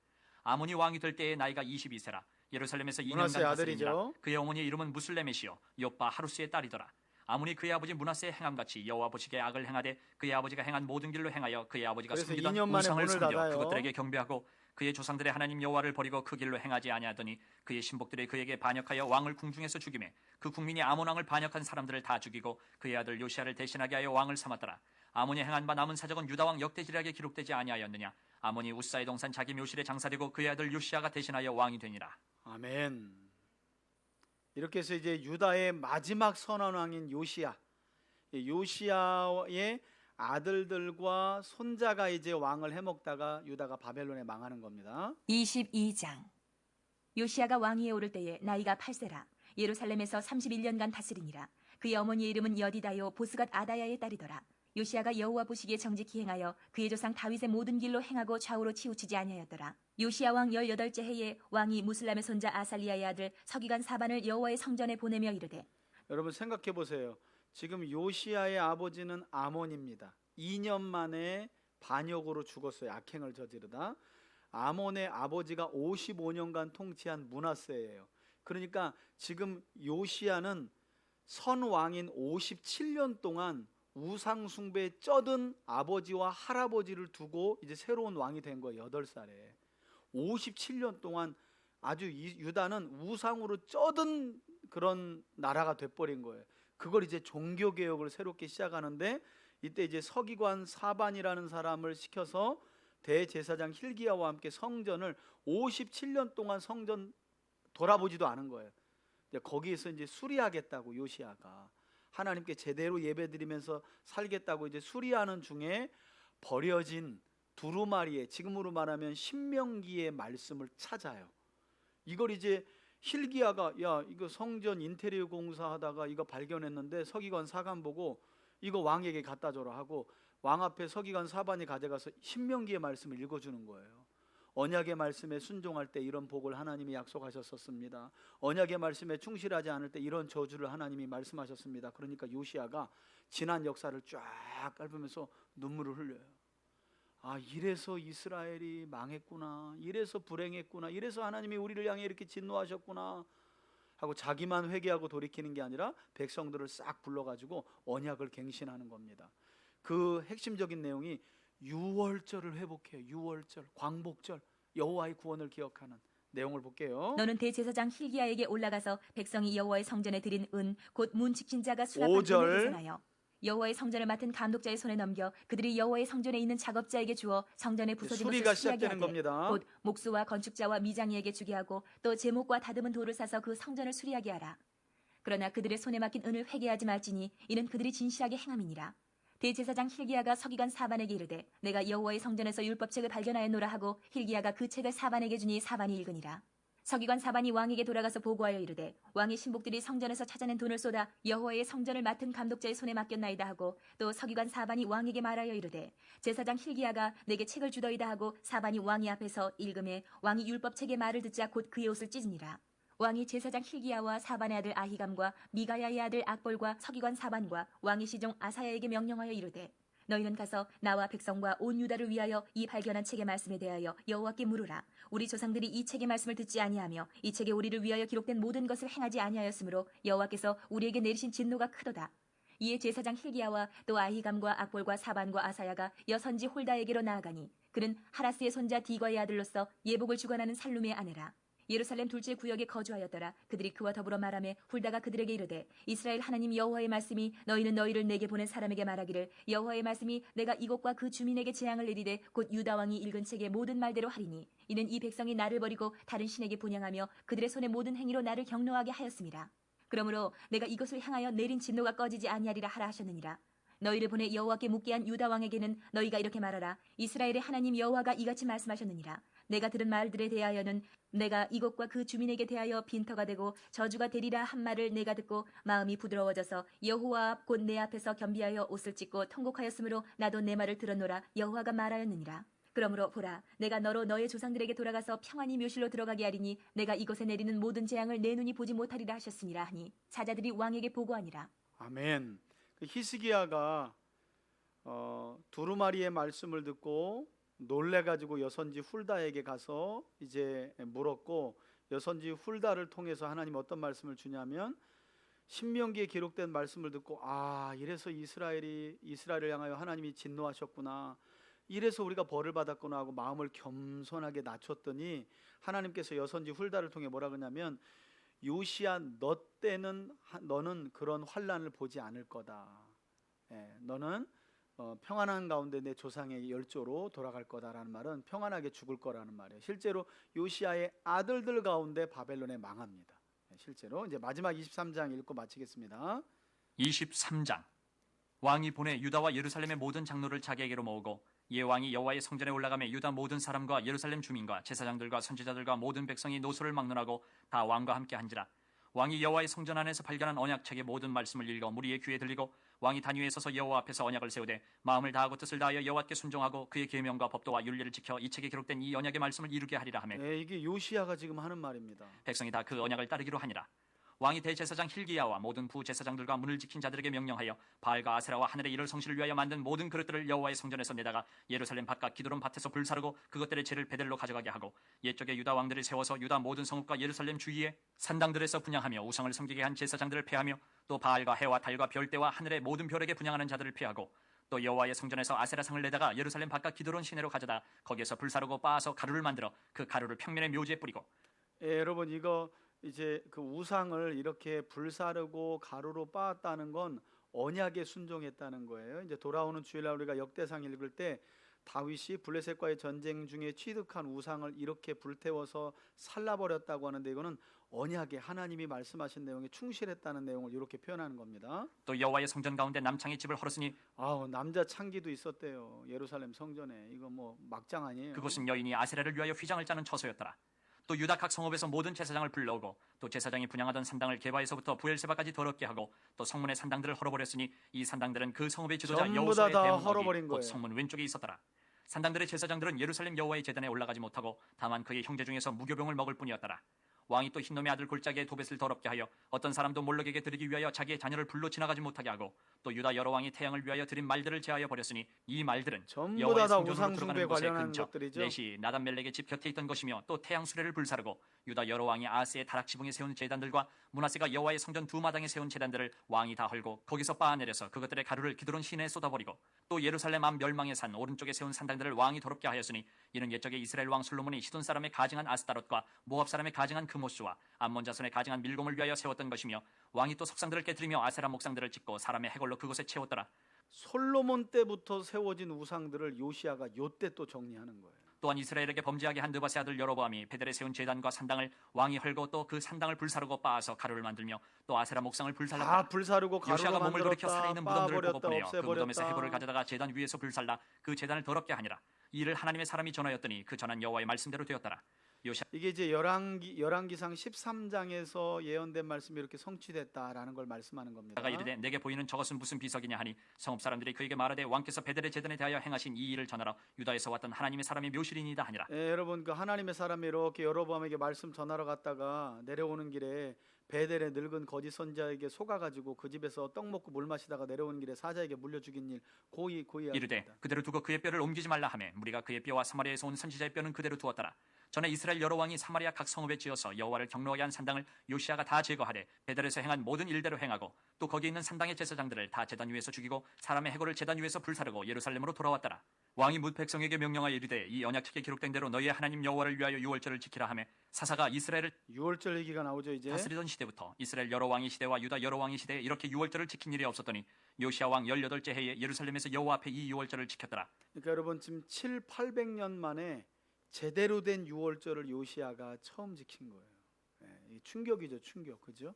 아몬이 왕이 될 때의 나이가 22세라. 예루살렘에서 2년간 므낫세 다스리니라. 아들이죠. 그의 어머니의 이름은 무슬레메시요 요빠 하루스의 딸이더라. 아몬이 그의 아버지 므낫세의 행함같이 여호와 보시기에 악을 행하되 그의 아버지가 행한 모든 길로 행하여 그의 아버지가 그래서 섬기던 2년 만에 우상을 문을 섬겨 닫아요. 그것들에게 경배하고 그의 조상들의 하나님 여호와를 버리고 그 길로 행하지 아니하더니 그의 신복들이 그에게 반역하여 왕을 궁중에서 죽이매 그 국민이 아몬 왕을 반역한 사람들을 다 죽이고 그의 아들 요시아를 대신하게 하여 왕을 삼았더라. 아몬이 행한 바 남은 사적은 유다 왕 역대지략에 기록되지 아니하였느냐. 아몬이 우사의 동산 자기 묘실에 장사되고 그의 아들 요시아가 대신하여 왕이 되니라. 아멘. 이렇게 해서 이제 유다의 마지막 선한 왕인 요시야, 요시야의 아들들과 손자가 이제 왕을 해먹다가 유다가 바벨론에 망하는 겁니다. 22장. 요시아가 왕위에 오를 때에 나이가 8세라. 예루살렘에서 31년간 다스리니라. 그의 어머니의 이름은 여디다요 보스갓 아다야의 딸이더라. 요시아가 여호와 보시기에 정직히 행하여 그의 조상 다윗의 모든 길로 행하고 좌우로 치우치지 아니하였더라. 요시아 왕 18째 해에 왕이 무슬람의 손자 아살리아의 아들 서기관 사반을 여호와의 성전에 보내며 이르되. 여러분 생각해 보세요. 지금 요시야의 아버지는 아몬입니다. 2년 만에 반역으로 죽었어요. 악행을 저지르다. 아몬의 아버지가 55년간 통치한 므낫세예요. 그러니까 지금 요시야는 선왕인 57년 동안 우상 숭배에 쩌든 아버지와 할아버지를 두고 이제 새로운 왕이 된 거예요. 8살에. 57년 동안 아주 유다는 우상으로 쩌든 그런 나라가 돼버린 거예요. 그걸 이제 종교개혁을 새롭게 시작하는데 이때 이제 서기관 사반이라는 사람을 시켜서 대제사장 hil기야와 함께 성전을 57년 동안 성전 돌아보지도 않은 거예요. 거기에서 이제 수리하겠다고 요시야가 하나님께 제대로 예배드리면서 살겠다고 이제 수리하는 중에 버려진 두루마리에, 지금으로 말하면 신명기의 말씀을 찾아요. 이걸 이제 hil기야가 야 이거 성전 인테리어 공사하다가 이거 발견했는데 서기관 사관 보고 이거 왕에게 갖다 줘라 하고 왕 앞에 서기관 사반이 가져가서 신명기의 말씀을 읽어주는 거예요. 언약의 말씀에 순종할 때 이런 복을 하나님이 약속하셨었습니다. 언약의 말씀에 충실하지 않을 때 이런 저주를 하나님이 말씀하셨습니다. 그러니까 요시야가 지난 역사를 쫙 밟으면서 눈물을 흘려요. 아, 이래서 이스라엘이 망했구나, 이래서 불행했구나, 이래서 하나님이 우리를 향해 이렇게 진노하셨구나 하고 자기만 회개하고 돌이키는 게 아니라 백성들을 싹 불러가지고 언약을 갱신하는 겁니다. 그 핵심적인 내용이 유월절을 회복해요. 유월절, 광복절, 여호와의 구원을 기억하는 내용을 볼게요. 너는 대제사장 hil기야에게 올라가서 백성이 여호와의 성전에 드린 은 곧 문지킨 자가 수납한 5절. 은을 계산하여 여호와의 성전을 맡은 감독자의 손에 넘겨 그들이 여호와의 성전에 있는 작업자에게 주어 성전에 부서진 수리가 것을 수리하게 시작되는 하되 겁니다. 곧 목수와 건축자와 미장이에게 주게 하고 또 제목과 다듬은 돌을 사서 그 성전을 수리하게 하라. 그러나 그들의 손에 맡긴 은을 회개하지 말지니 이는 그들이 진실하게 행함이니라. 대제사장 hil기야가 서기관 사반에게 이르되 내가 여호와의 성전에서 율법책을 발견하였노라 하고 hil기야가 그 책을 사반에게 주니 사반이 읽으니라. 서기관 사반이 왕에게 돌아가서 보고하여 이르되 왕의 신복들이 성전에서 찾아낸 돈을 쏟아 여호와의 성전을 맡은 감독자의 손에 맡겼나이다 하고 또 서기관 사반이 왕에게 말하여 이르되 제사장 hil기야가 내게 책을 주더이다 하고 사반이 왕의 앞에서 읽음에 왕이 율법책의 말을 듣자 곧 그의 옷을 찢으니라. 왕이 제사장 hil기야와 사반의 아들 아히감과 미가야의 아들 악볼과 서기관 사반과 왕의 시종 아사야에게 명령하여 이르되 너희는 가서 나와 백성과 온 유다를 위하여 이 발견한 책의 말씀에 대하여 여호와께 물으라. 우리 조상들이 이 책의 말씀을 듣지 아니하며 이 책에 우리를 위하여 기록된 모든 것을 행하지 아니하였으므로 여호와께서 우리에게 내리신 진노가 크도다. 이에 제사장 힐기야와 또 아히감과 악볼과 사반과 아사야가 여선지 홀다에게로 나아가니 그는 하라스의 손자 디과의 아들로서 예복을 주관하는 살룸의 아내라. 예루살렘 둘째 구역에 거주하였더라. 그들이 그와 더불어 말하매 훌다가 그들에게 이르되 이스라엘 하나님 여호와의 말씀이 너희는 너희를 내게 보낸 사람에게 말하기를 여호와의 말씀이 내가 이곳과 그 주민에게 재앙을 내리되 곧 유다 왕이 읽은 책의 모든 말대로 하리니 이는 이 백성이 나를 버리고 다른 신에게 분향하며 그들의 손의 모든 행위로 나를 경노하게 하였음이라. 그러므로 내가 이것을 향하여 내린 진노가 꺼지지 아니하리라 하라 하셨느니라. 너희를 보내 여호와께 묻게 한 유다 왕에게는 너희가 이렇게 말하라. 이스라엘의 하나님 여호와가 이같이 말씀하셨느니라. 내가 들은 말들에 대하여는 내가 이곳과 그 주민에게 대하여 빈터가 되고 저주가 되리라 한 말을 내가 듣고 마음이 부드러워져서 여호와 앞 곧 내 앞에서 겸비하여 옷을 찢고 통곡하였으므로 나도 내 말을 들었노라. 여호와가 말하였느니라. 그러므로 보라, 내가 너로 너의 조상들에게 돌아가서 평안히 묘실로 들어가게 하리니 내가 이곳에 내리는 모든 재앙을 내 눈이 보지 못하리라 하셨으니라 하니 사자들이 왕에게 보고하니라. 아멘. 그 히스기야가 두루마리의 말씀을 듣고 놀래가지고 여선지 훌다에게 가서 이제 물었고, 여선지 훌다를 통해서 하나님 어떤 말씀을 주냐면 신명기에 기록된 말씀을 듣고 이래서 이스라엘을 향하여 하나님이 진노하셨구나, 이래서 우리가 벌을 받았구나 하고 마음을 겸손하게 낮췄더니 하나님께서 여선지 훌다를 통해 뭐라 그러냐면 요시야 너 때는 너는 그런 환난을 보지 않을 거다. 너는 평안한 가운데 내 조상의 열조로 돌아갈 거다라는 말은 평안하게 죽을 거라는 말이에요. 실제로 요시야의 아들들 가운데 바벨론에 망합니다. 실제로 이제 마지막 23장 읽고 마치겠습니다. 23장. 왕이 보내 유다와 예루살렘의 모든 장로를 자기에게로 모으고 이에 왕이 여호와의 성전에 올라가며 유다 모든 사람과 예루살렘 주민과 제사장들과 선지자들과 모든 백성이 노소를 막론하고 다 왕과 함께 한지라. 왕이 여호와의 성전 안에서 발견한 언약책의 모든 말씀을 읽어 무리의 귀에 들리고 왕이 단 위에 서서 여호와 앞에서 언약을 세우되 마음을 다하고 뜻을 다하여 여호와께 순종하고 그의 계명과 법도와 율례를 지켜 이 책에 기록된 이 언약의 말씀을 이루게 하리라 하며 이게 요시야가 지금 하는 말입니다. 백성이 다 그 언약을 따르기로 하니라. 왕이 대제사장 힐기야와 모든 부제사장들과 문을 지킨 자들에게 명령하여 바알과 아세라와 하늘의 이를 성실을 위하여 만든 모든 그릇들을 여호와의 성전에서 내다가 예루살렘 바깥 기드론 밭에서 불사르고 그것들의 재를 베델로 가져가게 하고 옛적에 유다 왕들을 세워서 유다 모든 성읍과 예루살렘 주위에 산당들에서 분향하며 우상을 섬기게 한 제사장들을 폐하며 또 바알과 해와 달과 별대와 하늘의 모든 별에게 분향하는 자들을 폐하고 또 여호와의 성전에서 아세라상을 내다가 예루살렘 바깥 기드론 시내로 가져다 거기에서 불사르고 빻아서 가루를 만들어 그 가루를 평면의 묘지에 뿌리고 여러분, 이거 이제 그 우상을 이렇게 불사르고 가루로 빻았다는 건 언약에 순종했다는 거예요. 이제 돌아오는 주일날 우리가 역대상 읽을 때 다윗이 블레셋과의 전쟁 중에 취득한 우상을 이렇게 불태워서 살라버렸다고 하는데, 이거는 언약에 하나님이 말씀하신 내용에 충실했다는 내용을 이렇게 표현하는 겁니다. 또 여호와의 성전 가운데 남창의 집을 헐었으니 남자 창기도 있었대요. 예루살렘 성전에. 이거 뭐 막장 아니에요. 그곳은 여인이 아세라를 위하여 휘장을 짜는 처소였더라. 또 유다 각 성읍에서 모든 제사장을 불러오고 또 제사장이 분향하던 산당을 게바에서부터 부엘세바까지 더럽게 하고 또 성문의 산당들을 헐어버렸으니 이 산당들은 그 성읍의 지도자 전부 여호수아의 다 대문거기 헐어버린 곧 거예요. 성문 왼쪽에 있었더라. 산당들의 제사장들은 예루살렘 여호와의 제단에 올라가지 못하고 다만 그의 형제 중에서 무교병을 먹을 뿐이었더라. 왕이 또 흰놈의 아들 골짜기의 도벳을 더럽게 하여 어떤 사람도 몰록에게 드리기 위하여 자기의 자녀를 불로 지나가지 못하게 하고 또 유다 여러 왕이 태양을 위하여 드린 말들을 제하여 버렸으니 이 말들은 전부 여호와의 다 성전으로 우상 들어가는 숭배에 곳의 관련한 근처 것들이죠. 넷이 나단멜렉의 집 곁에 있던 것이며 또 태양 수레를 불사르고 유다 여러 왕이 아스의 다락 지붕에 세운 제단들과 므낫세가 여호와의 성전 두 마당에 세운 제단들을 왕이 다 헐고 거기서 빻아내려서 그것들의 가루를 기드론 시내에 쏟아버리고 또 예루살렘 앞 멸망의 산 오른쪽에 세운 산당들을 왕이 더럽게 하였으니 이는 옛적에 이스라엘 왕 솔로몬이 시돈 사람의 가증한 아스타롯과 모압 사람의 가증한 그모스와 암몬 자손의 가증한 밀곰을 위하여 세웠던 것이며 왕이 또 석상들을 깨뜨리며 아세라 목상들을 찍고 사람의 해골로 그곳에 채웠더라. 솔로몬 때부터 세워진 우상들을 요시야가 요때 또 정리하는 거예요. 또한 이스라엘에게 범죄하게 한 느바세 아들 여로보암이 베델에 세운 제단과 산당을 왕이 헐고 또 그 산당을 불사르고 빻아서 가루를 만들며 또 아세라 목상을 불살랐다. 다 불사르고 가루로 요시아가 몸을 돌이켜 만들었다, 살아있는 무덤들을 보고 빻아버렸다, 보내어 그 무덤에서 없애버렸다. 해골을 가져다가 제단 위에서 불살라 그 제단을 더럽게 하니라. 이를 하나님의 사람이 전하였더니 그 전한 여호와의 말씀대로 되었더라. 이게 이제 열왕기상 13장에서 예언된 말씀이 이렇게 성취됐다라는 걸 말씀하는 겁니다. 가 이르되 내게 보이는 저것은 무슨 비석이냐 하니 성읍 사람들이 그에게 말하되 왕께서 베델의 제단에 대하여 행하신 이 일을 전하러 유다에서 왔던 하나님의 사람이 묘실이니이다 하니라. 여러분, 그 하나님의 사람이 이렇게 여로보암에게 말씀 전하러 갔다가 내려오는 길에 베델의 늙은 거짓 선지자에게 속아가지고 그 집에서 떡 먹고 물 마시다가 내려오는 길에 사자에게 물려 죽인 일 고이 이르되 합니다. 그대로 두고 그의 뼈를 옮기지 말라 하매 무리가 그의 뼈와 사마리아에서 온 선지자의 뼈는 그대로 두었더라. 전에 이스라엘 여러 왕이 사마리아 각 성읍에 지어서 여호와를 경노하게 한 산당을 요시아가 다 제거하되 베델에서 행한 모든 일대로 행하고 또 거기 있는 산당의 제사장들을 다 제단 위에서 죽이고 사람의 해골을 제단 위에서 불사르고 예루살렘으로 돌아왔더라. 왕이 뭇 백성에게 명령하여 이르되 이 언약책에 기록된 대로 너희의 하나님 여호와를 위하여 유월절을 지키라 하매 사사가 이스라엘을 유월절 얘기가 나오죠 이제. 다스리던 시대부터 이스라엘 여러 왕의 시대와 유다 여러 왕의 시대에 이렇게 유월절을 지킨 일이 없었더니 요시아 왕 18째 해에 예루살렘에서 여호와 앞에 이 유월절을 지켰더라. 그러니까 여러분 지금 800년 만에 제대로 된 유월절을 요시아가 처음 지킨 거예요. 이 충격이죠, 충격, 그죠?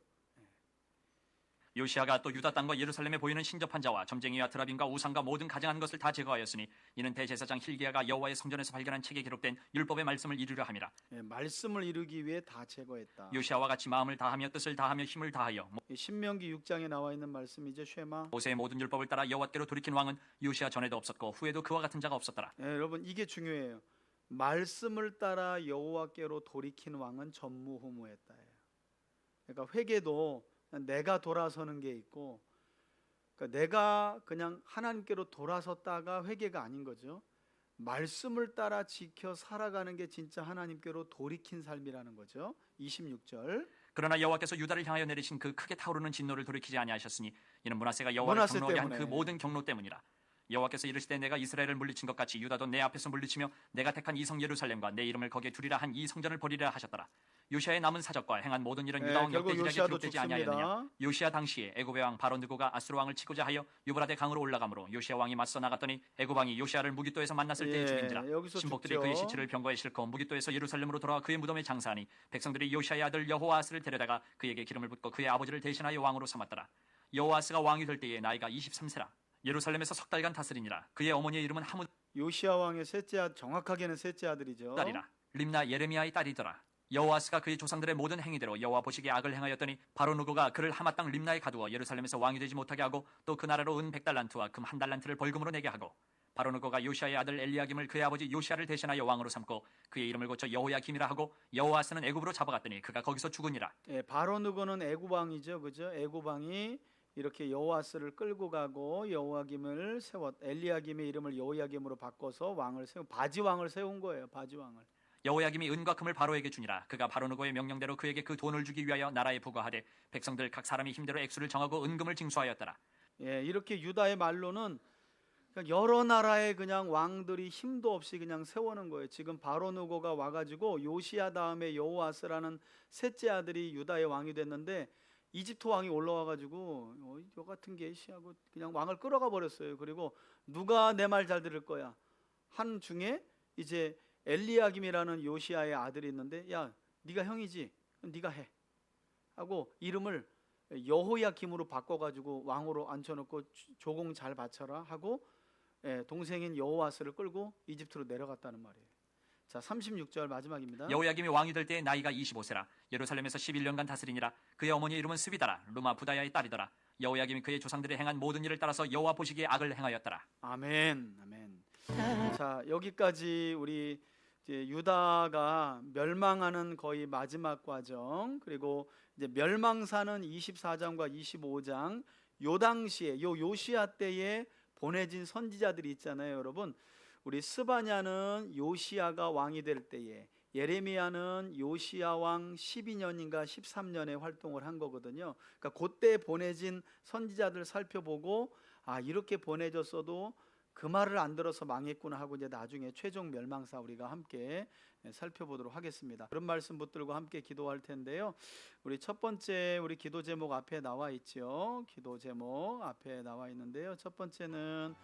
요시아가 또 유다 땅과 예루살렘에 보이는 신접한 자와 점쟁이와 드라빔과 우상과 모든 가증한 것을 다 제거하였으니 이는 대제사장 hil기야가 여호와의 성전에서 발견한 책에 기록된 율법의 말씀을 이루려 함이라. 말씀을 이루기 위해 다 제거했다. 요시아와 같이 마음을 다하며 뜻을 다하며 힘을 다하여 신명기 6장에 나와 있는 말씀이죠, 쉐마. 모세의 모든 율법을 따라 여호와께로 돌이킨 왕은 요시아 전에도 없었고 후에도 그와 같은 자가 없었더라. 여러분 이게 중요해요. 말씀을 따라 여호와께로 돌이킨 왕은 전무후무했다. 그러니까 회개도 내가 돌아서는 게 있고, 그러니까 내가 그냥 하나님께로 돌아섰다가 회개가 아닌 거죠. 말씀을 따라 지켜 살아가는 게 진짜 하나님께로 돌이킨 삶이라는 거죠. 26절. 그러나 여호와께서 유다를 향하여 내리신 그 크게 타오르는 진노를 돌이키지 아니하셨으니 이는 므낫세가 여호와를 므낫세 경노하게 한 때문에. 그 모든 경노 때문이라. 여호와께서 이르시되 내가 이스라엘을 물리친 것 같이 유다도 내 앞에서 물리치며 내가 택한 이 성 예루살렘과 내 이름을 거기에 두리라 한 이 성전을 버리라 하셨더라. 요시아의 남은 사적과 행한 모든 일은 유다 왕 결국 역대기록에 요시아도 기록되지 죽습니다. 아니하였느냐. 요시아 당시에 애굽의 왕 바로느고가 아수르 왕을 치고자 하여 유브라데 강으로 올라가므로 요시아 왕이 맞서 나갔더니 애굽 왕이 요시아를 무깃도에서 만났을 때에 죽인지라. 여기서 신복들이 죽죠. 그의 시체를 병거에 싣고 무깃도에서 예루살렘으로 돌아와 그의 무덤에 장사하니 백성들이 요시아의 아들 여호아스를 데려다가 그에게 기름을 붓고 그의 아버지를 대신하여 왕으로 삼았더라. 여호아스가 왕이 될 때에 나이가 23세라. 예루살렘에서 석 달간 다스리니라. 그의 어머니의 이름은 하무 요시아 왕의 셋째 정확하게는 셋째 아들이죠. 딸이라. 림나 예레미야의 딸이더라. 여호아스가 그의 조상들의 모든 행위대로 여호와 보시기에 악을 행하였더니 바로누고가 그를 하마 땅 림나에 가두어 예루살렘에서 왕이 되지 못하게 하고 또 그 나라로 은 100달란트와 금 1달란트를 벌금으로 내게 하고 바로누고가 요시아의 아들 엘리야김을 그의 아버지 요시아를 대신하여 왕으로 삼고 그의 이름을 고쳐 여호야김이라 하고 여호아스는 애굽으로 잡아갔더니 그가 거기서 죽으니라. 바로누고는 애굽 왕이죠, 그죠? 애굽 왕이 이렇게 여호아스를 끌고 가고 여호야김을 엘리야김의 이름을 여호야김으로 바꿔서 왕을 바지 왕을 세운 거예요. 바지 왕을. 여호야김이 은과 금을 바로에게 주니라. 그가 바로누고의 명령대로 그에게 그 돈을 주기 위하여 나라에 부과하되 백성들 각 사람이 힘대로 액수를 정하고 은금을 징수하였더라. 이렇게 유다의 말로는 여러 나라의 그냥 왕들이 힘도 없이 그냥 세우는 거예요. 지금 바로누고가 와가지고 요시아 다음에 여호아스라는 셋째 아들이 유다의 왕이 됐는데 이집트 왕이 올라와가지고 요 같은 게시하고 그냥 왕을 끌어가 버렸어요. 그리고 누가 내 말 잘 들을 거야? 한 중에 이제 엘리야김이라는 요시아의 아들이 있는데 야 네가 형이지? 네가 해 하고 이름을 여호야김으로 바꿔가지고 왕으로 앉혀놓고 조공 잘 바쳐라 하고 동생인 여호아스를 끌고 이집트로 내려갔다는 말이에요. 자 36절 마지막입니다. 여호야김이 왕이 될 때에 나이가 25세라. 예루살렘에서 11년간 다스리니라. 그의 어머니의 이름은 스비다라. 루마 부다야의 딸이더라. 여호야김이 그의 조상들이 행한 모든 일을 따라서 여호와 보시기에 악을 행하였더라. 아멘, 아멘. 자 여기까지 우리 이제 유다가 멸망하는 거의 마지막 과정, 그리고 이제 멸망사는 24장과 25장 요 당시에 요 요시아 때에 보내진 선지자들이 있잖아요, 여러분. 우리 스바냐는 요시아가 왕이 될 때에, 예레미야는 요시아 왕 12년인가 13년에 활동을 한 거거든요. 그러니까 그때 보내진 선지자들 살펴보고 이렇게 보내졌어도 그 말을 안 들어서 망했구나 하고 이제 나중에 최종 멸망사 우리가 함께 살펴보도록 하겠습니다. 그런 말씀 붙들고 함께 기도할 텐데요. 우리 첫 번째 우리 기도 제목 앞에 나와 있죠. 기도 제목 앞에 나와 있는데요. 첫 번째는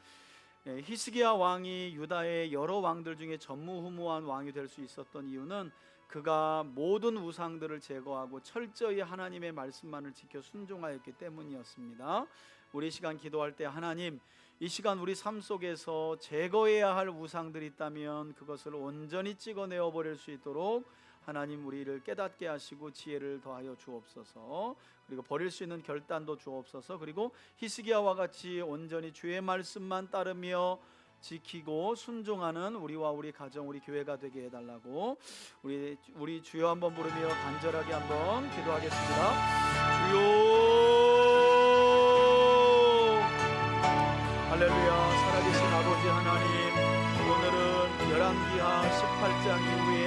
히스기야 왕이 유다의 여러 왕들 중에 전무후무한 왕이 될 수 있었던 이유는 그가 모든 우상들을 제거하고 철저히 하나님의 말씀만을 지켜 순종하였기 때문이었습니다. 우리 시간 기도할 때 하나님, 이 시간 우리 삶 속에서 제거해야 할 우상들이 있다면 그것을 온전히 찍어내어 버릴 수 있도록 하나님 우리를 깨닫게 하시고 지혜를 더하여 주옵소서. 그리고 버릴 수 있는 결단도 주옵소서. 그리고 히스기야와 같이 온전히 주의 말씀만 따르며 지키고 순종하는 우리와 우리 가정, 우리 교회가 되게 해달라고 우리 주여 한번 부르며 간절하게 한번 기도하겠습니다. 주여, 할렐루야. 살아계신 아버지 하나님, 오늘은 열왕기하 18장 이후에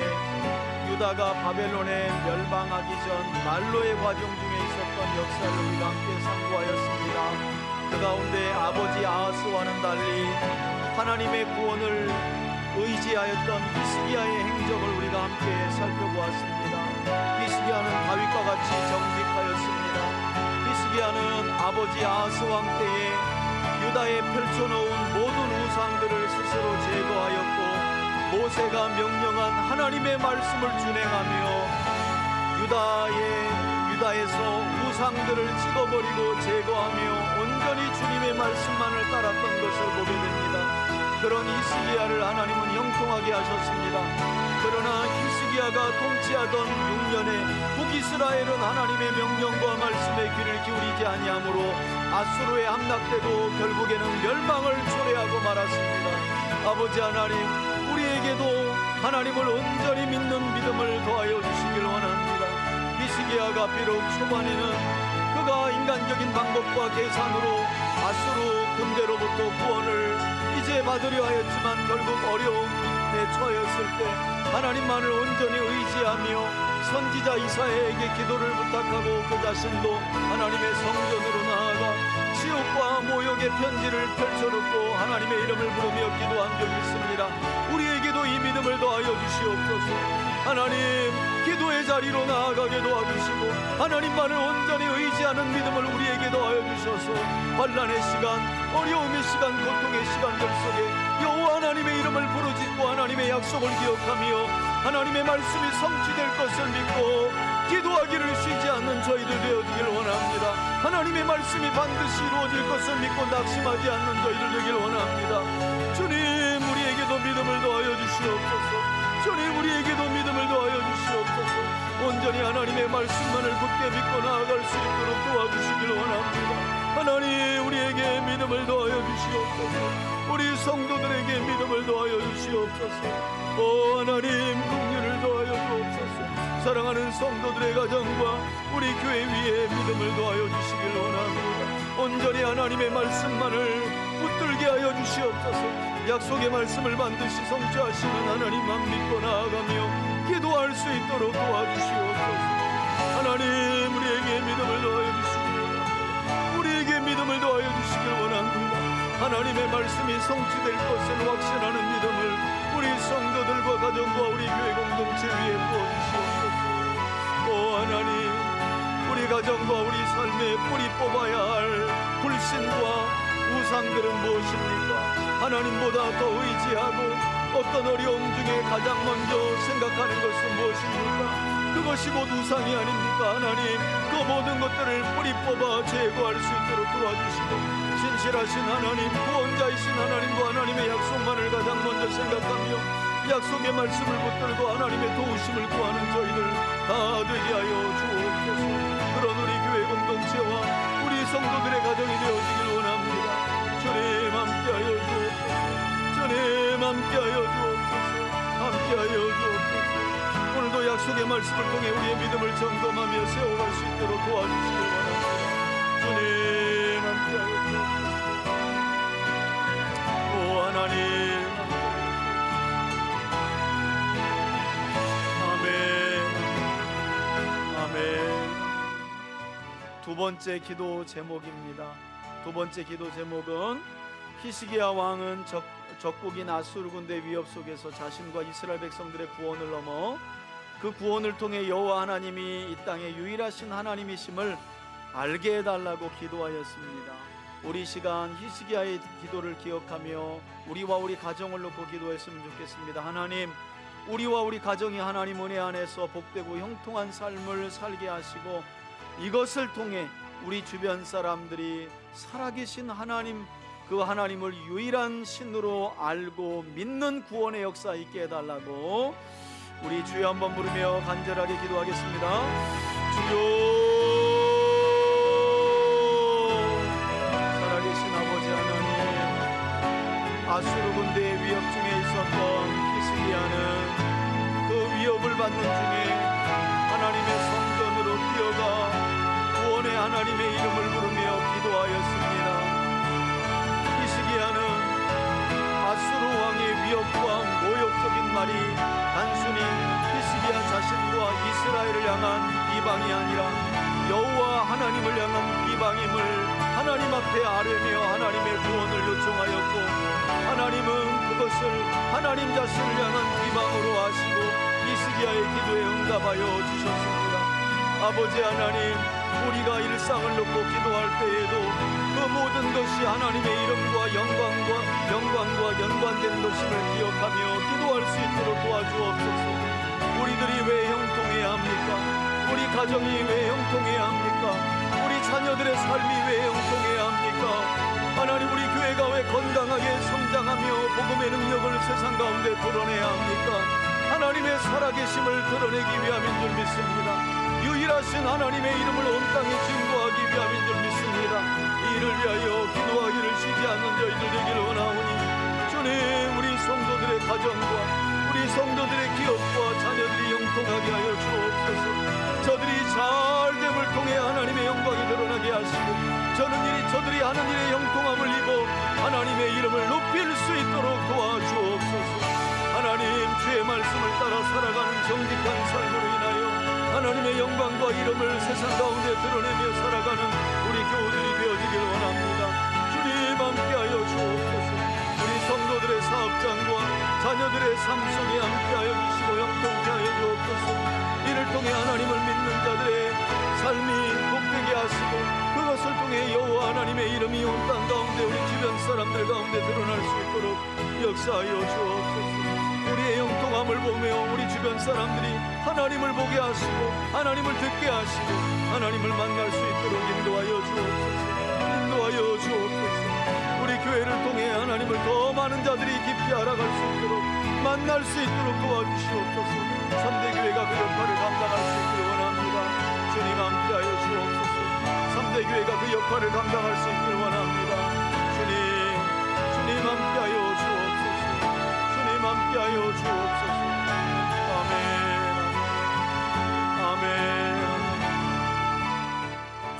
유다가 바벨론에 멸망하기 전 말로의 과정 중에 있었던 역사를 우리가 함께 상고하였습니다. 그 가운데 아버지 아하스와는 달리 하나님의 구원을 의지하였던 히스기야의 행적을 우리가 함께 살펴보았습니다. 히스기야는 다윗과 같이 정직하였습니다. 히스기야는 아버지 아하스 왕 때에 유다에 펼쳐놓은 모든 우상들을 스스로 제거하였고 모세가 명령한 하나님의 말씀을 준행하며 유다에서 우상들을 찍어버리고 제거하며 온전히 주님의 말씀만을 따랐던 것을 보게 됩니다. 그런 히스기야를 하나님은 형통하게 하셨습니다. 그러나 히스기야가 통치하던 6년에 북이스라엘은 하나님의 명령과 말씀에 귀를 기울이지 아니하므로 아수르에 함락되고 결국에는 멸망을 초래하고 말았습니다. 아버지 하나님, 우리에게도 하나님을 온전히 믿는 믿음을 더하여 주시길 원합니다. 히스기야가 비록 초반에는 그가 인간적인 방법과 계산으로 아수르 군대로부터 구원을 이제 받으려 하였지만 결국 어려움에 처했을 때 하나님만을 온전히 의지하며 선지자 이사야에게 기도를 부탁하고 그 자신도 하나님의 성전으로 나아가 치욕과 모욕의 편지를 펼쳐놓고 하나님의 이름을 부르며 기도한 적이 있습니다. 우리에게도 이 믿음을 더하여 주시옵소서. 하나님, 기도의 자리로 나아가게 도와주시고 하나님만을 온전히 의지하는 믿음을 우리에게 더하여 주셔서 환난의 시간, 어려움의 시간, 고통의 시간들 속에 여호와 하나님의 이름을 부르짖고 하나님의 약속을 기억하며 하나님의 말씀이 성취될 것을 믿고 기도하기를 쉬지 않는 저희들 되어지길 원합니다. 하나님의 말씀이 반드시 이루어질 것을 믿고 낙심하지 않는 저희들 되길 원합니다. 주님, 우리에게도 믿음을 더하여 주시옵소서. 주님, 우리에게도 믿음을 더하여 주시옵소서. 온전히 하나님의 말씀만을 굳게 믿고 나아갈 수 있도록 도와주시길 원합니다. 하나님, 우리에게 믿음을 더하여 주시옵소서. 우리 성도들에게 믿음을 더하여 주시옵소서. 오 하나님, 긍휼을 더하여 주옵소서. 사랑하는 성도들의 가정과 우리 교회 위에 믿음을 더하여 주시길 원합니다. 온전히 하나님의 말씀만을 붙들게 하여 주시옵소서. 약속의 말씀을 반드시 성취하시는 하나님만 믿고 나아가며 기도할 수 있도록 도와주시옵소서. 하나님, 우리에게 믿음을 더하여 주시길 원합니다. 우리에게 믿음을 더하여 주시길 원합니다. 하나님의 말씀이 성취될 것을 확신하는 믿음을 우리 성도들과 가정과 우리 교회 공동체 위에 부어주시옵소서. 오 하나님, 우리 가정과 우리 삶에 뿌리 뽑아야 할 불신과 우상들은 무엇입니까? 하나님보다 더 의지하고 어떤 어려움 중에 가장 먼저 생각하는 것은 무엇입니까? 그것이 곧 우상이 아닙니까? 하나님, 그 모든 것들을 뿌리 뽑아 제거할 수 있도록 도와주시고 신실하신 하나님, 구원자이신 하나님과 하나님의 약속만을 가장 먼저 생각하며 약속의 말씀을 붙들고 하나님의 도우심을 구하는 저희들 다 되게 하여 주옵소서. 그런 우리 교회 공동체와 우리 성도들의 가정이 되어지길 원합니다. 주님, 함께하여 주옵소서. 주님, 함께하여 주옵소서. 함께하여 주옵소서. 오늘도 약속의 말씀을 통해 우리의 믿음을 점검하며 세워갈 수 있도록 도와주시길 원합니다. 주님, 함께하여 주옵소서. 오 하나님, 두 번째 기도 제목입니다. 두 번째 기도 제목은 히스기야 왕은 적국인 아수르 군대 위협 속에서 자신과 이스라엘 백성들의 구원을 넘어 그 구원을 통해 여호와 하나님이 이 땅의 유일하신 하나님이심을 알게 해달라고 기도하였습니다. 우리 시간 히스기야의 기도를 기억하며 우리와 우리 가정을 놓고 기도했으면 좋겠습니다. 하나님, 우리와 우리 가정이 하나님 은혜 안에서 복되고 형통한 삶을 살게 하시고 이것을 통해 우리 주변 사람들이 살아계신 하나님, 그 하나님을 유일한 신으로 알고 믿는 구원의 역사 있게 해달라고 우리 주여 한번 부르며 간절하게 기도하겠습니다. 주여, 살아계신 아버지 하나님, 아수르 군대의 위협 중에 있었던 히스기야는 그 위협을 받는 중에 하나님의 성전으로 뛰어가 구원의 하나님의 이름을 부르며 기도하였습니다. 히스기야는 아수르 왕의 위협과 모욕적인 말이 단순히 히스기야 자신과 이스라엘을 향한 비방이 아니라 여호와 하나님을 향한 비방임을 하나님 앞에 아뢰며 하나님의 구원을 요청하였고, 하나님은 그것을 하나님 자신을 향한 비방으로 하시고 히스기야의 기도에 응답하여 주셨습니다. 아버지 하나님, 우리가 일상을 놓고 기도할 때에도 그 모든 것이 하나님의 이름과 영광과 연관된 것임을 기억하며 기도할 수 있도록 도와주옵소서. 우리들이 왜 형통해야 합니까? 우리 가정이 왜 형통해야 합니까? 우리 자녀들의 삶이 왜 형통해야 합니까? 하나님, 우리 교회가 왜 건강하게 성장하며 복음의 능력을 세상 가운데 드러내야 합니까? 하나님의 살아계심을 드러내기 위함인 줄 믿습니다. 유일하신 하나님의 이름을 온 땅에 증거하기 위함인 줄 믿습니다. 이를 위하여 기도하기를 쉬지 않는 저희들 되기를 원하오니, 주님, 우리 성도들의 가정과 우리 성도들의 기업과 자녀들이 형통하게 하여 주옵소서. 저들이 잘됨을 통해 하나님의 영광이 드러나게 하시고, 저들이 하는 일의 형통함을 입어 하나님의 이름을 높일 수 있도록 도와주옵소서. 하나님, 주의 말씀을 따라 살아가는 정직한 삶으로 인하여 하나님의 영광과 이름을 세상 가운데 드러내며 살아가는 우리 교우들이 되어지길 원합니다. 주님, 함께하여 주옵소서. 우리 성도들의 사업장과 자녀들의 삶 속에 함께하여 주시고 형통케 하여 주옵소서. 이를 통해 하나님을 믿는 자들의 삶이 복되게 하시고, 그것을 통해 여호와 하나님의 이름이 온 땅 가운데 우리 주변 사람들 가운데 드러날 수 있도록 역사하여 주옵소서. 우리의 형통함을 보며 우리 주변 사람들이 하나님을 보게 하시고 하나님을 듣게 하시고 하나님을 만날 수 있도록 인도하여 주옵소서. 우리 교회를 통해 하나님을 더 많은 자들이 깊이 알아갈 수 있도록 만날 수 있도록 도와주시옵소서. 3대 교회가 그 역할을 감당할 수 있기를 원합니다. 주님, 함께하여 주옵소서. 3대 교회가 그 역할을 감당할 수 있기를 원합니다. 주님 함께하여 주옵소서. 주님 함께하여 주옵소서.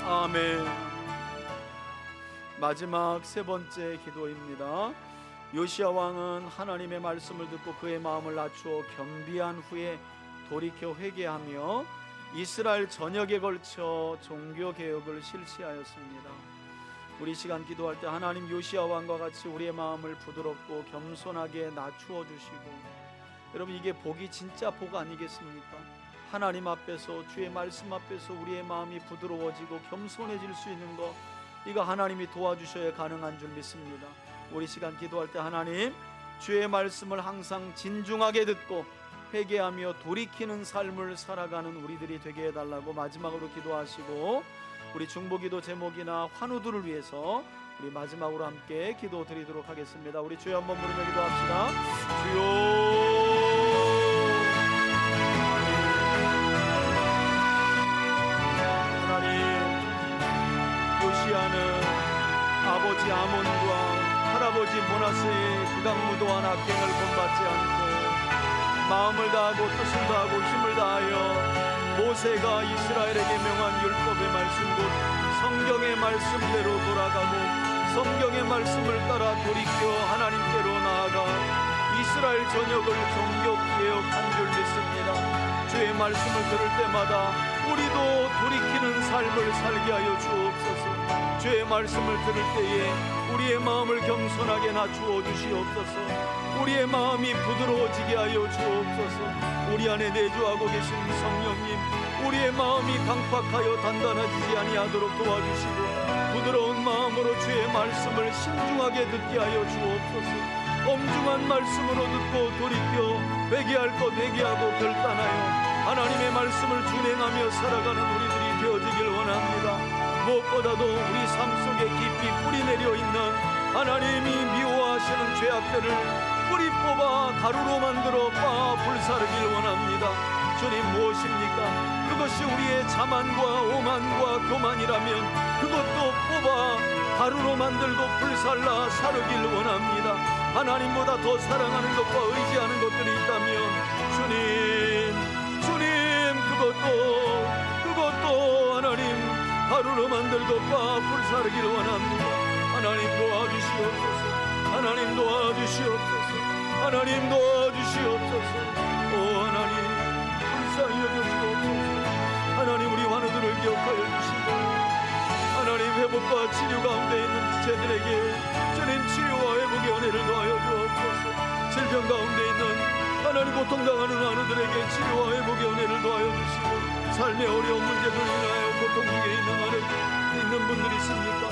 아멘. 마지막 세 번째 기도입니다. 요시야 왕은 하나님의 말씀을 듣고 그의 마음을 낮추어 겸비한 후에 돌이켜 회개하며 이스라엘 전역에 걸쳐 종교 개혁을 실시하였습니다. 우리 시간 기도할 때 하나님, 요시야 왕과 같이 우리의 마음을 부드럽고 겸손하게 낮추어 주시고, 여러분, 이게 복이 진짜 복 아니겠습니까? 하나님 앞에서, 주의 말씀 앞에서 우리의 마음이 부드러워지고 겸손해질 수 있는 것, 이거 하나님이 도와주셔야 가능한 줄 믿습니다. 우리 시간 기도할 때 하나님, 주의 말씀을 항상 진중하게 듣고 회개하며 돌이키는 삶을 살아가는 우리들이 되게 해달라고 마지막으로 기도하시고, 우리 중보기도 제목이나 환우들을 위해서 우리 마지막으로 함께 기도 드리도록 하겠습니다. 우리 주여 한번 부르며 기도합시다. 주여. 하나님, 요시야는 아버지 아몬과 할아버지 므낫세의 극악무도한 악행을 본받지 않고 마음을 다하고 뜻을 다하고 힘을 다하여 모세가 이스라엘에게 명한 율법의 말씀 곧 성경의 말씀대로 돌아가고 성경의 말씀을 따라 돌이켜 하나님께로 나아가 이스라엘 전역을 종교개혁한 줄 믿습니다. 주의 말씀을 들을 때마다 우리도 돌이키는 삶을 살게 하여 주옵소서. 주의 말씀을 들을 때에 우리의 마음을 겸손하게 낮추어 주시옵소서. 우리의 마음이 부드러워지게 하여 주옵소서. 우리 안에 내주하고 계신 성령님, 우리의 마음이 강팍하여 단단해지지 아니하도록 도와주시고 부드러운 마음으로 주의 말씀을 신중하게 듣게 하여 주옵소서. 엄중한 말씀으로 듣고 돌이켜 회개할 것 회개하고 결단하여 하나님의 말씀을 준행하며 살아가는 우리들이 되어지길 원합니다. 무엇보다도 우리 삶 속에 깊이 뿌리 내려 있는 하나님이 미워하시는 죄악들을 뿌리 뽑아 가루로 만들어 빻아 불사르길 원합니다. 주님, 무엇입니까? 그것이 우리의 자만과 오만과 교만이라면 그것도 뽑아 가루로 만들고 불살라 사르길 원합니다. 하나님보다 더 사랑하는 것과 의지하는 것들이 있다면 주님 그것도 하나님 가루로 만들 것과 불사르기를 원합니다. 하나님 도와주시옵소서. 하나님 도와주시옵소서. 하나님 도와주시옵소서. 오 하나님 불쌍히 여겨주옵소서. 하나님 우리 환우들을 기억하여 주시고 하나님 회복과 치료 가운데 있는 지체들에게 주님 치유와 회복의 은혜를 더하여 주옵소서. 질병 가운데 있는 하나님 고통당하는 환우들에게 치유와 회복의 은혜를 더하여 주시고 삶의 어려운 문제들을 인하여 고통 중에 있는 분들이 있습니까?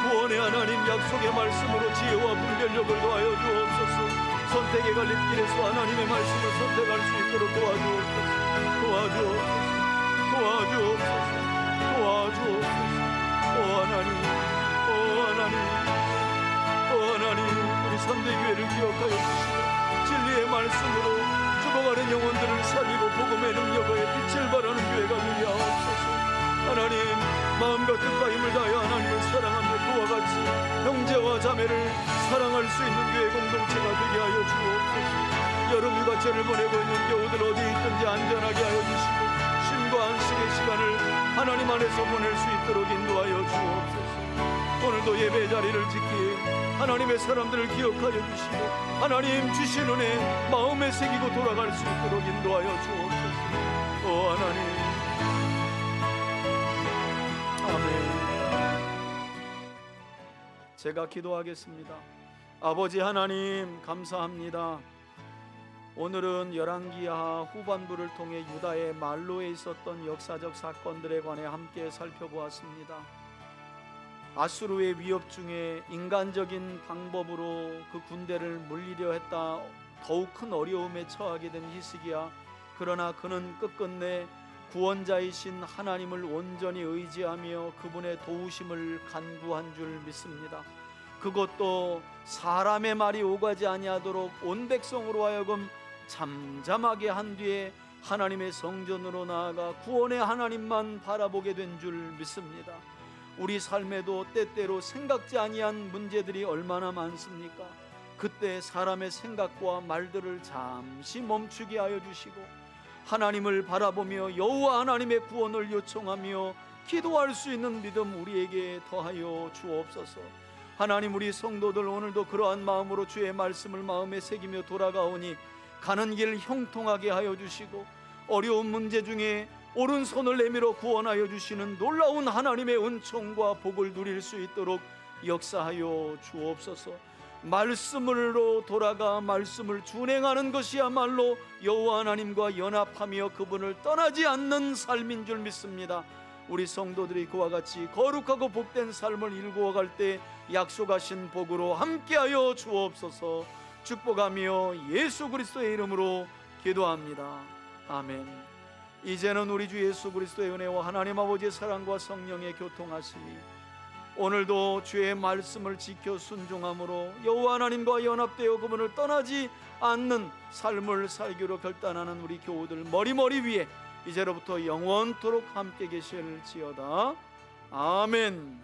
구원의 하나님 약속의 말씀으로 지혜와 분별력을 더하여 주옵소서. 선택의 갈림길에서 하나님의 말씀을 선택할 수 있도록 도와주옵소서. 오 하나님 우리 3대 교회를 기억하여 주시고 진리의 말씀으로 죽어가는 영혼들을 살리고 복음의 능력에 빛을 발하는 교회가 되게 하옵소서. 하나님 마음과 뜻과 힘을 다하여 하나님을 사랑하며 그와 같이 형제와 자매를 사랑할 수 있는 교회 공동체가 되게 하여 주옵소서. 여름 휴가철을 보내고 있는 교우들 어디 있든지 안전하게 하여 주시고 쉼과 안식의 시간을 하나님 안에서 보낼 수 있도록 인도하여 주옵소서. 오늘도 예배 자리를 지킨 하나님의 사람들을 기억하여 주시고 하나님 주신 은혜 마음에 새기고 돌아갈 수 있도록 인도하여 주옵소서. 오 하나님 아멘. 제가 기도하겠습니다. 아버지 하나님 감사합니다. 오늘은 열왕기하 후반부를 통해 유다의 말로에 있었던 역사적 사건들에 관해 함께 살펴보았습니다. 아수르의 위협 중에 인간적인 방법으로 그 군대를 물리려 했다 더욱 큰 어려움에 처하게 된 히스기야. 그러나 그는 끝끝내 구원자이신 하나님을 온전히 의지하며 그분의 도우심을 간구한 줄 믿습니다. 그것도 사람의 말이 오가지 아니하도록 온 백성으로 하여금 잠잠하게 한 뒤에 하나님의 성전으로 나아가 구원의 하나님만 바라보게 된 줄 믿습니다. 우리 삶에도 때때로 생각지 아니한 문제들이 얼마나 많습니까? 그때 사람의 생각과 말들을 잠시 멈추게 하여 주시고 하나님을 바라보며 여호와 하나님의 구원을 요청하며 기도할 수 있는 믿음 우리에게 더하여 주옵소서. 하나님 우리 성도들 오늘도 그러한 마음으로 주의 말씀을 마음에 새기며 돌아가오니 가는 길 형통하게 하여 주시고 어려운 문제 중에 오른손을 내밀어 구원하여 주시는 놀라운 하나님의 은총과 복을 누릴 수 있도록 역사하여 주옵소서. 말씀으로 돌아가 말씀을 준행하는 것이야말로 여호와 하나님과 연합하며 그분을 떠나지 않는 삶인 줄 믿습니다. 우리 성도들이 그와 같이 거룩하고 복된 삶을 일구어갈 때 약속하신 복으로 함께하여 주옵소서. 축복하며 예수 그리스도의 이름으로 기도합니다. 아멘. 이제는 우리 주 예수 그리스도의 은혜와 하나님 아버지의 사랑과 성령의 교통하심이 오늘도 주의 말씀을 지켜 순종함으로 여호와 하나님과 연합되어 그분을 떠나지 않는 삶을 살기로 결단하는 우리 교우들 머리머리 위에 이제로부터 영원토록 함께 계실지어다. 아멘.